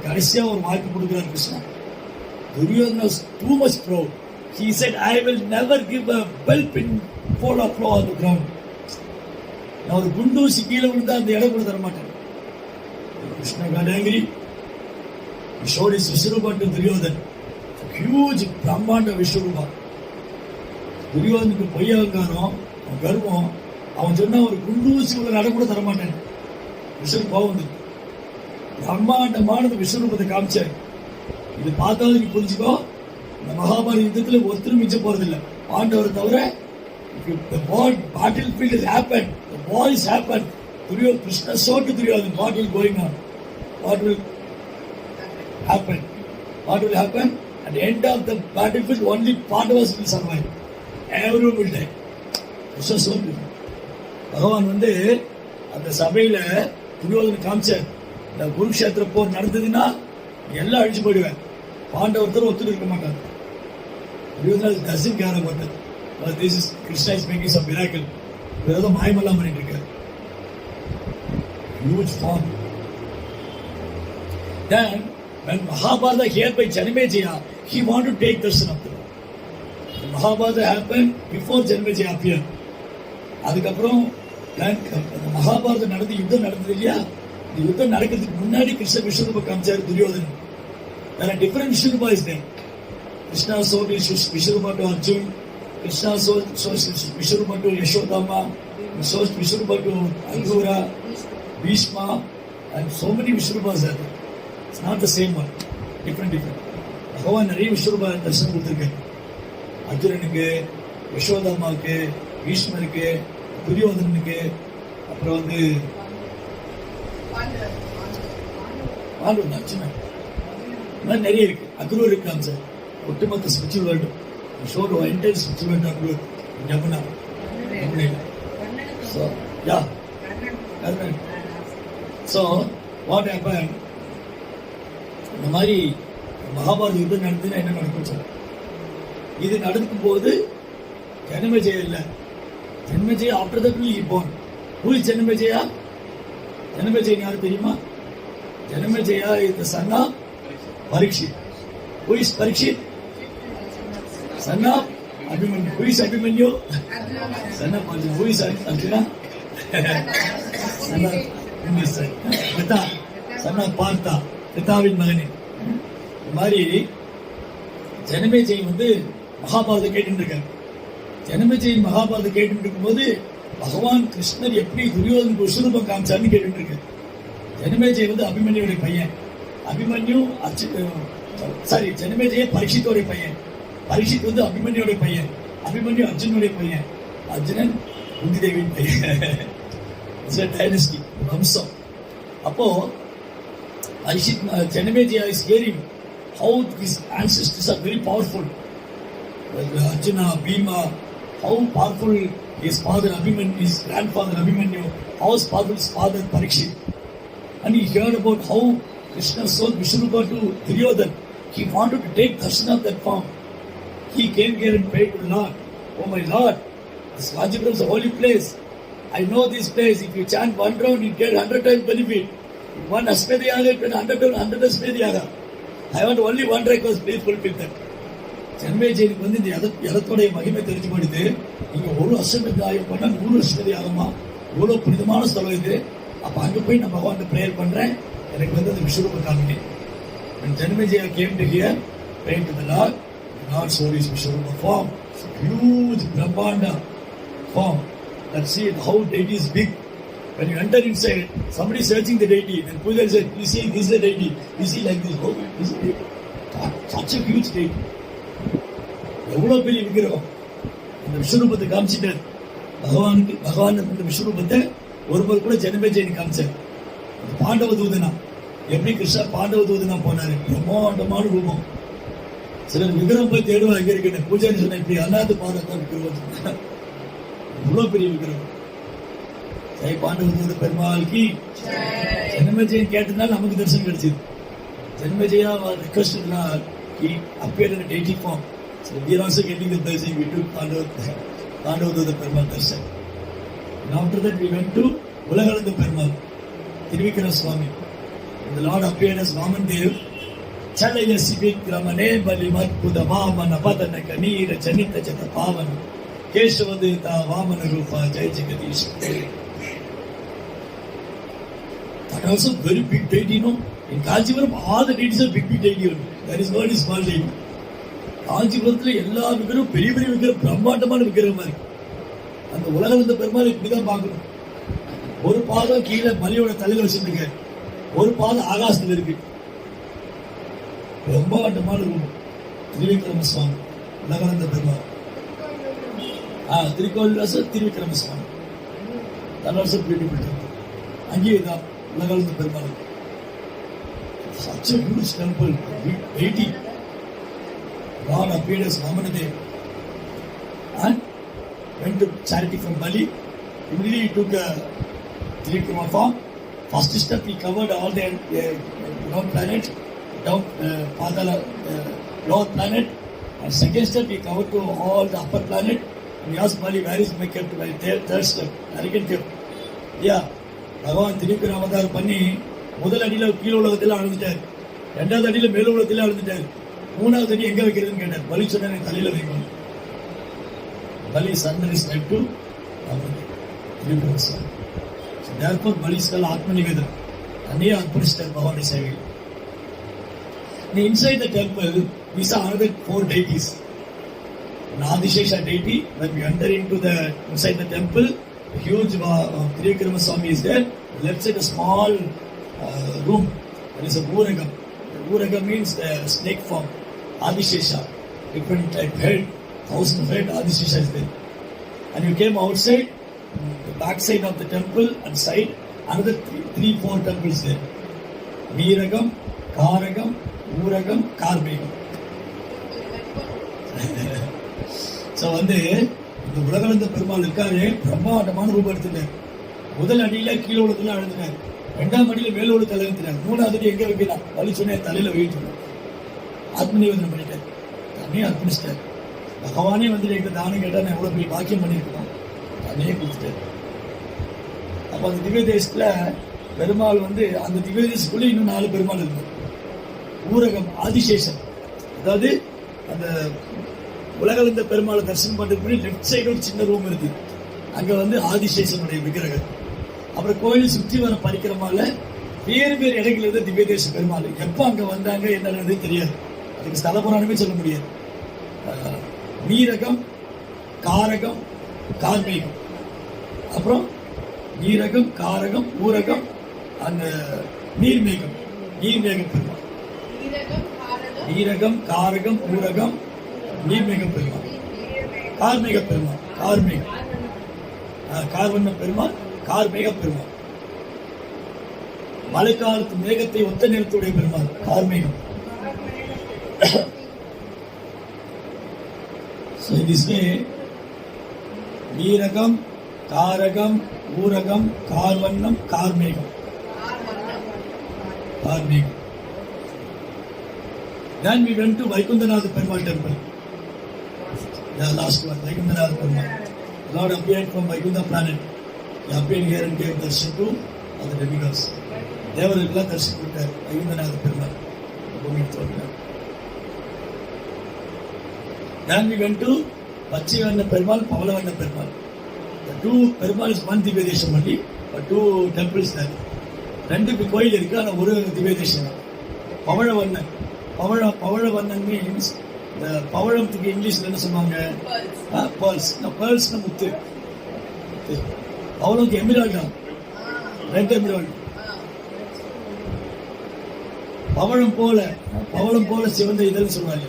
கடைசியா ஒரு வாய்ப்பு கொடுக்குறாரு Krishna. Duryodhana was too much proud. He said, I will never give a bell pin fall or flow on the ground. நான் ஒரு குண்டூசி கீழே விழுந்தா அந்த இடம் கூட தர மாட்டேன். Krishna got angry. He showed his Vishwarupa to Duryodhana. Huge பிரம்மாண்ட விஸ்வரூபா. துரியோதனுக்கு பொய் அகங்காரம், கர்வம். அவன் சொன்னா ஒரு குண்டூசி உள்ள நட கூட தரமாட்டேன். விஸ்வரூபம் கோவம் வந்து பிரம்மாண்டமானது விஸ்வரூபத்தை காமிச்சாரு. இது பார்த்தாவது நீ புரிஞ்சுக்கோ, இந்த மகாபாரத யுத்தத்துல ஒருத்தரும் மிச்ச போறதில்லை. பாண்டவரை தவிர the battlefield has happened, the war is happened. Krishna saw to Duryodhana what will going on, what will happen. At the end of the battlefield only Pandavas will survive, everyone will die. Krishna saw to பகவான் வந்து அந்த சபையில துரியோதன காமிச்சார், இந்த குருக்ஷேத்திர போர் நடந்ததுன்னா எல்லாம் அழிச்சு போயிடுவேன், பாண்டவர்த்தர் ஒத்துட்டு இருக்க மாட்டாங்க. Duryodhana doesn't care about it. But this is Krishna is making some miracle. வேற மாயமெல்லாம் பண்ணிட்டு இருக்காரு. Huge form. Then when Mahabharata here by Janamejaya, he wanted to take darshan of the Lord. The Mahabharata happened before Janamejaya appeared. அதுக்கப்புறம் மகாபாரதம் நடந்து யுத்தம் நடந்தது இல்லையா, இந்த யுத்தம் நடக்கிறதுக்கு முன்னாடி கிருஷ்ண விஸ்வரூப காமிச்சாரு Duryodhanan. There are different Vishwarupas there. Krishna showed his Vishwarupa to Arjun, Krishna showed Vishwarupa to Yashodhama, showed Vishwarupa to Angura, Bhishma, and so many Vishwarupas are there. It's not the same one, different. பகவான் நிறைய விஸ்வரூபா தரிசனம் கொடுத்துருக்காரு. அர்ஜுனனுக்கு, யசோதாமாவுக்கு, பீஷ்மருக்கு, துரியோதனனுக்கு, அப்புறம் வந்து பாண்டவன் சின்ன நிறைய இருக்கு. அக்ரூர் இருக்காங்க சார், ஒட்டுமொத்த spiritual world should entire spiritual world Akrur Jamuna. So yeah so what happen, இந்த மாதிரி மகாபாரத யுத்தம் நடந்துன்னா என்ன நடக்கும் சார்? இது நடக்கும் போது ஜனமேஜயா இல்லை. Janamejaya after that will he born. Who is Janamejaya? Janamejaya யாரு தெரியுமா? Janamejaya is the son of Parikshit. Who is Parikshit? Son of Abhimanyu. Who is Abhimanyu? Son of Arjuna. Who is Arjuna? Son of Pritha. Son of Partha. பிதாவின் மகனே. இந்த மாதிரி ஜனமேஜய் வந்து மகாபாரதம் கேட்டு இருக்காரு. ஜனமேஜய் மகாபாரதம் கேட்டு இருக்கும்போது பகவான் கிருஷ்ணர் எப்படி துரியோதனுக்கு விஸ்வரூபம் காமிச்சார்னு கேட்டு இருக்காரு. ஜனமேஜய் வந்து அபிமன்யுடைய பையன். அபிமன்யு ஜனமேஜய பரீட்சித்தோடைய பையன். பரீட்சித் வந்து அபிமன்யோட பையன், அபிமன்யு அர்ஜுனுடைய பையன், அர்ஜுனன் குந்தி தேவியின் பையன். டைனஸ்டி வம்சம். அப்போ Parikshit Janamejaya is hearing how his ancestors are very powerful. Arjuna, Bhima, how powerful his father Abhimanyu, his grandfather Abhimanyu, how powerful his father Parikshit. And he heard about how Krishna sold Vishnurupa to Duryodhan. He wanted to take darshan of that form. He came here and prayed to the Lord. Oh my Lord, this Kanchipuram is a holy place. I know this place. If you chant one round, you get 100 times benefit. One Asmedyaga, you get 100 Asmedyaga. I want only one request, please fulfill that. ஜன்மேஜயனுக்கு வந்து இந்த இடத்தோடைய மகிமை தெரிஞ்சு போயிடுது. இங்க ஒரு அஸ்வமேதாயம் பண்ணா 100 அஸ்வமேதாயமா, இவ்வளவு புனிதமான ஸ்தலம் இது. அப்ப அங்க போய் நான் பகவான் பிரேயர் பண்றேன், எனக்கு வந்து அந்த விஸ்வரூப Gamini. When Janmejaya came to here, praying to the Lord showed his Vishwarupa form. It's a huge Brahmanda form. Let's see how deity is big. When you enter inside, somebody searching the deity, then Puja said, you see, this is the deity. You see like this, oh, this is the deity. Such a huge deity. எவ்வளவு பெரிய விக்கிரகம். இந்த விஸ்வரூபத்தை காமிச்சிட்டார் பகவான். இந்த விஸ்வரூபத்தை ஒருவர் கூட ஜனமேஜயன் காமிச்சார். பாண்டவ தூதனா, எப்படி கிருஷ்ணா பாண்டவ தூதனா போனாரு, பிரம்மாண்டமான ரூபம். சிலர் விக்கிரகம் போய் தேடுவா எங்க இருக்கு, பூஜாரி சொன்ன இப்படி அல்லாத பாதத்தான் விக்கிரகம். இவ்வளவு பெரிய விக்கிரகம். ஜெய் பாண்டவ தூத பெருமாளுக்கு. ஜனமேஜயன் கேட்டதுனால நமக்கு தரிசனம் கிடைச்சது. Janamejaya requested Lord, he appeared in a deity form. So we are also getting the blessing. We took Pandava Dutta Perumal darshan. And after that we went to Ulagalanda Perumal, Thiruvikram Swami. And the Lord appeared as Vaman Dev. Chalaya Sivikramane Balimatpuda Vamana Padana Kanira Janita Jata Pavana Keshavadita Vamana Rupa Jai Jagadish. That also very big deity, you know. In Kanchipuram, all the deities are big deity. There is not a small deity. காஞ்சிபுரத்துல எல்லா விக்கிரமும் பெரிய பெரிய விக்கிரம், பிரம்மாண்டமான விக்கிரமா இருக்கு. அந்த உலகளந்த பெருமாள் இப்படிதான் பார்க்கணும். ஒரு பாதம் கீழே மலையோட தலையில வச்சிருக்க, ஒரு பாதம் ஆகாசத்துல இருக்கு. பிரம்மாண்டமான ரூபம். திருவிக்கிரம சுவாமி உலகளந்த பெருமாள். திருக்கோவிலாச திருவிக்கிரம சுவாமி தலவாசம் பியூட்டிஃபுல். அங்கேயே தான் உலகளந்த Perumal. Such a huge temple, big deity. God appeared as Vamanadev and went to charity from Bali. Immediately he took a Trivikrama form. First step he covered all the down planet, down Padala, lower planet. And second step he covered to all the upper planet. And he asked Bali, where is my kept? My third step, arrogant kept. Yeah, பகவான் Trivikrama அவதாரம் பண்ணி முதல் அடியில கீழ உலகத்தில் அழுந்துட்டார், இரண்டாவது அடியில மேல உலகத்தில் அழுந்துட்டார், மூணாவது அடி எங்க வைக்கிறதுன்னு கேட்டார். பலி சொன்ன தலையில வைக்கணும். பலி சர்னரிஸ் லைக் டு தேர்ஃபோர் பலி இஸ் கால்ட் ஆத்ம நிவேதன். தன்னையே அர்ப்பணிச்சிட்டார் பகவானுடைய சேவையில். Inside the temple we saw another 4 deities. Adishesha deity. When we enter into the inside the temple, a huge Trivikrama Swami is there. Left side a small room. There is a Uragam. Uragam means the snake form. Adishesha, different type head, 1000 head. Adishesha is there. And you came outside, the back side of the temple and side, another 3-4 temples there. Veeragam, Karagam, Uragam, Karmegam. So வந்து இந்த உலகளந்த பெருமாள் இருக்காரு, பிரம்மாண்டமான ரூபம் எடுத்துட்டார். முதல் அடியில கீழே உலகத்துல அழுந்தினார், இரண்டாம் அடியில மேல உள்ள தலை வைக்கிறார், மூணாவது அடி எங்க வைக்கலாம் வலி சொன்ன தலையில வைக்கணும். ஆத்ம நிவேதனம் பண்ணிட்டார், தன்னையே அர்ப்பணிச்சிட்டார். பகவானே வந்து எங்க தானம் கேட்டா நான் எவ்வளவு பெரிய பாக்கியம் பண்ணிருக்கோம், தன்னையே கொடுத்துட்டார். அப்ப அந்த திவ்ய தேசத்துல பெருமாள் வந்து அந்த திவ்ய தேசத்துக்குள்ள இன்னும் 4 பெருமாள் இருக்கு. ஊரகம் ஆதிசேஷன், அதாவது அந்த உலகளந்த பெருமாளை தரிசனம் பண்றதுக்கு லெப்ட் சைடு ஒரு சின்ன ரூம் இருக்கு, அங்க வந்து ஆதிசேஷனுடைய விக்கிரகம். அப்புறம் கோயில் சுற்றி வர பரிக்கிரமால வேறு வேறு இடங்கள்ல இருந்து திவ்ய தேச பெருமாள் எப்ப அங்க வந்தாங்க என்னன்னு தெரியாது, அதுக்கு ஸ்தல புராணமே சொல்ல முடியாது. நீரகம், காரகம், கார்மேகம், அப்புறம் நீரகம், காரகம், ஊரகம், அந்த நீர்மேகம், நீர்மேகம் பெருமாள். நீரகம், காரகம், ஊரகம், நீர்மேக பெருமாள், கார்மேக பெருமாள், கார்வண்ண பெருமாள், கார்மேக பெருமாள், மழைக்காலத்து மேகத்தை ஒத்த நிறத்துடைய பெருமாள் கார்மேகம். So in this way, Neeragam, Karagam, Ooragam, கார்வண்ணம், Karmegam. Then we went to Vaikunthanath Perumal temple. The last one, Vaikunthanath Perumal. Lord appeared from Vaikuntha planet. He appeared here and gave darshan to all the demigods. தேவர்களுக்கெல்லாம் தரிசனம் கொடுத்தார் Vaikunthanatha Perumal. Then we went to பச்சைவண்ண Perumal, Pavalavanna Perumal. The two Perumal is one Divya Desham only, but two temples there. ரெண்டு கோயில் இருக்கு, ஆனால் ஒரு திவ்ய தேசம். பவளவண்ணன், பவளவண்ணன் மீன்ஸ் இந்த பவளத்துக்கு இங்கிலீஷ்ல என்ன சொல்லுவாங்க? பேர்ல்ஸ். பேர்ல்ஸ்னா முத்து. பவளத்துக்கு எமிரால்ட் தான், ரெண்டு எமிரால்ட். பவளம் போல சிவந்த இதழ் சொல்லுவாங்க.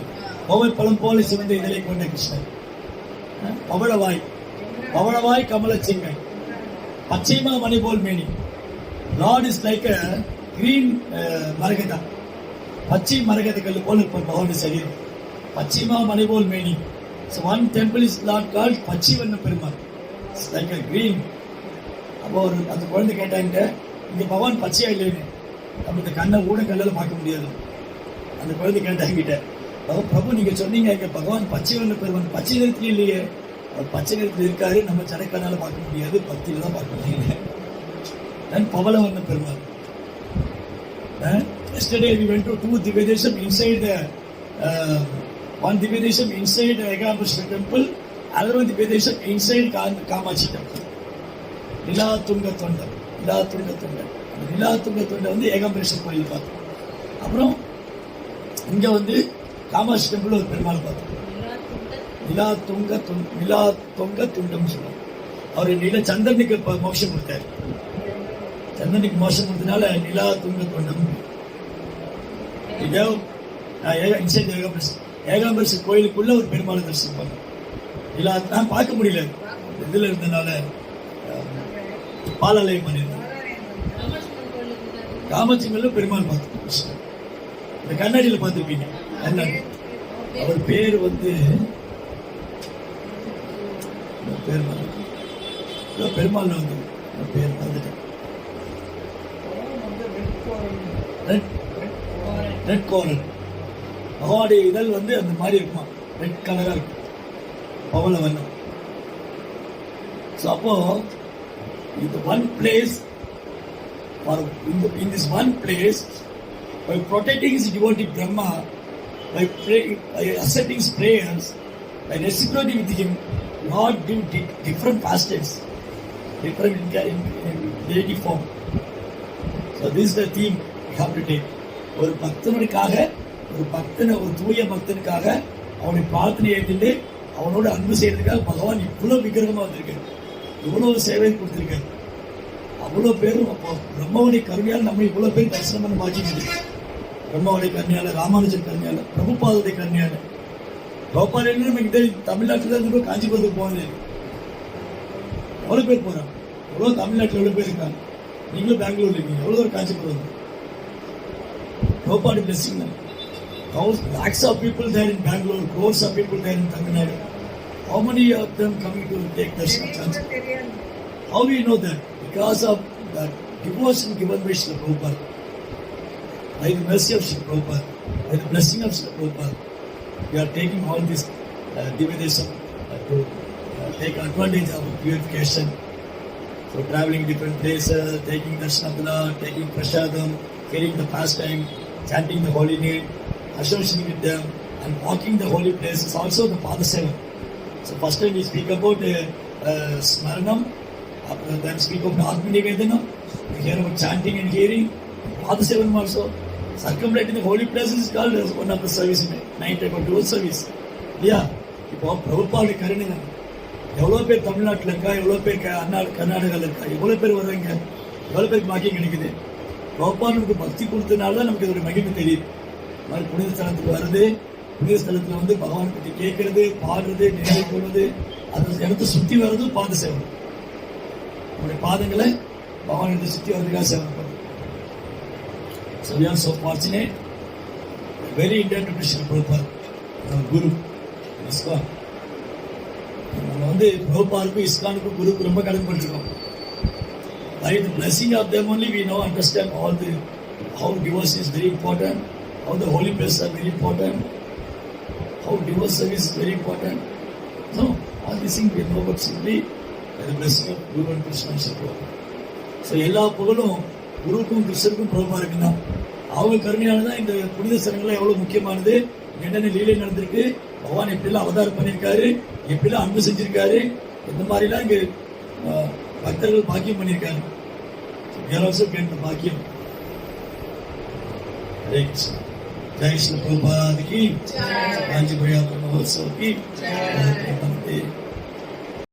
கோவை பழம் போல சிவந்த இதழை கொண்ட கிருஷ்ணன். பவளவாய் கமலச்சிங்கை, பச்சைமா மணி போல் மேனி. Lord is like a green maragata. பச்சை மரகத கல்லு போல இருப்பார் பகவான் சரீரம். பச்சைமா மணி போல் மேனி. So one temple is Lord called பச்சைவண்ண Perumal. It's like a green. அப்போ அந்த குழந்தை கேட்டாங்க, இங்க பகவான் பச்சையா இல்லைன்னு. நம்ம இந்த கண்ணை ஊட கல்லில் பார்க்க முடியாது. அந்த குழந்தை கேட்டாங்கிட்ட, பிரபு நீங்க சொன்னீங்க இங்க பகவான் பச்சைவண்ண பெருமாள் பச்சை நிறத்துல இல்லையே. அவர் பச்சை நிறத்தில் இருக்காரு, நம்ம சடைக்கண்ணால பார்க்க முடியாது, பக்தியில தான் பார்க்க முடியல. Then Pavalavanna Perumal. Yesterday we went to two Divya Desham inside the one Divya Desham inside Ekambara temple, other one Divya Desham inside Kamachi temple. நிலாதுங்க தொண்டர் வந்து ஏகாம்பரேஸ்வரர் கோயில் பார்த்தோம். அப்புறம் இங்க வந்து காமாட்சி டெம்பிள் ஒரு பெருமாள் பார்த்தோம். நிலாதுங்க துண்டம் சொல்லுவாங்க. அவர் சந்திரனுக்கு மோட்சம் கொடுத்தாரு. சந்திரனுக்கு மோட்சம் கொடுத்தனால நிலாதுங்க துண்டம். ஏகாம்பரேஸ்வரர் கோயிலுக்குள்ள ஒரு பெருமாளை தரிசனம் பண்ணோம். நான் பார்க்க முடியல, இதுல இருந்தனால பாலாலயம் பண்ணியிருந்தேன். காமாட்சிங்கல்ல பெருமாள் பார்த்து இந்த கண்ணாடியில பார்த்துருப்பீங்க. கண்ணாடி அவர் பேர் வந்து பெருமாள் வந்து பேர் வந்துட்டேன். ரெட் கோரல். அவருடைய இதழ் வந்து அந்த மாதிரி இருக்குமா, ரெட் கலரா இருக்கும், பவள வண்ணம். அப்போ இந்த one place, or in this one place, by protecting his devotee Brahma, by accepting his prayers, by reciprocating with him, Lord do different fasts, different in deity form. So this is the theme we have to take. ஒரு பக்தனுக்காக, ஒரு தூய பக்தனுக்காக அவனை பிரார்த்தனை ஏற்றிட்டு அவனோட அன்பு செய்யறதுக்காக பகவான் இவ்வளவு விக்கிரகமா வந்திருக்காரு, இவ்வளவு சேவை கொடுத்திருக்காரு. அவ்வளவு பேரும் அப்போ பிரம்மாவுடைய கருணையால் நம்ம இவ்வளவு பேர் தரிசனம் பண்ண பாக்கிட்டு, பிரம்மாவுடைய கருணையால, ராமானுஜன் கருணையால, பிரபுபாதுடைய கருணையால. கோபால் நமக்கு தெரியும், தமிழ்நாட்டில் இருந்து காஞ்சிபுரத்துக்கு போனது எவ்வளவு பேர் போறாங்க, எவ்வளவு தமிழ்நாட்டில் எவ்வளவு பேர் இருக்காங்க. நீங்களும் பெங்களூர்ல இருக்கீங்க, எவ்வளவு ஒரு Kanchipuram. Nobody blessing them. Lakhs of people there in Bangalore, crores of people there in Tamil Nadu. How many of them coming to take darshan? How we know that? Because of that devotion given by Srila Prabhupada. By the mercy of Srila Prabhupada, by the blessing of Srila Prabhupada, we are taking all this Divya Desham to take advantage of purification. So traveling different places, taking darshan of the Lord, taking prasadam, carrying the pastime, chanting the holy name, associating with them, and walking the holy places, also the Padaseva. So first time we speak about Smaranam, then speak of Atmanivedanam, we hear about chanting and hearing, Padasevanam also. Circumambulating the holy places is called as one of the service, 9 type of dual service. Yeah, இப்போ பிரபுபாவுடைய கருணை தான். எவ்வளோ பேர் தமிழ்நாட்டில் இருக்கா, எவ்வளோ பேர் கர்நாடகாவில் இருக்கா, எவ்வளோ பேர் வர்றாங்க, எவ்வளோ பேருக்கு பாக்கியம் கிடைக்குது. பிரபுபாவுக்கு பக்தி கொடுத்ததுனால தான் நமக்கு இதோட மகிமை தெரியுது. மாதிரி புனித ஸ்தலத்துக்கு வருது, புனித ஸ்தலத்துல வந்து பகவான் பத்தி கேட்கறது, பாடுறது, நினைவு கொள்வது, அந்த இடத்தை சுத்தி வர்றது பாத சேவை. நம்முடைய பாதங்களை பகவான் இடத்தை சுத்தி வர்றதுக்காக சேவை பண்ணுறது. So we are so fortunate, very indebted to Srila Prabhupada, our Guru, ISKCON. நம்ம வந்து பிரபுபாதுக்கும் இஸ்கானுக்கும் குருக்கு ரொம்ப கடமைப்பட்டிருக்கோம். By the blessing of them only we now understand all the how devotion is very important, how the holy places are very important, how devotion service is very important. So all these things we know about simply by the blessing of Guru and Krishna and Srila Prabhupada. So எல்லா புகழும் குருவுக்கும் கிருஷ்ணருக்கும் பிரபுவா இருக்குன்னா அவங்க கருணையானதான் இந்த புனித ஸ்தலங்கள்லாம் எவ்வளவு முக்கியமானது, என்னென்ன லீலை நடந்திருக்கு, பகவான் எப்படிலாம் அவதாரம் பண்ணியிருக்காரு, எப்படிலாம் அன்பு செஞ்சிருக்காரு, இந்த மாதிரிலாம் இங்க பக்தர்கள் பாக்கியம் பண்ணியிருக்காரு. பாக்கியம். ஹரே கிருஷ்ணா. ஜெய் ஸ்ரீ பிரபுபாத் கி, காஞ்சி மகோத்சவ கி.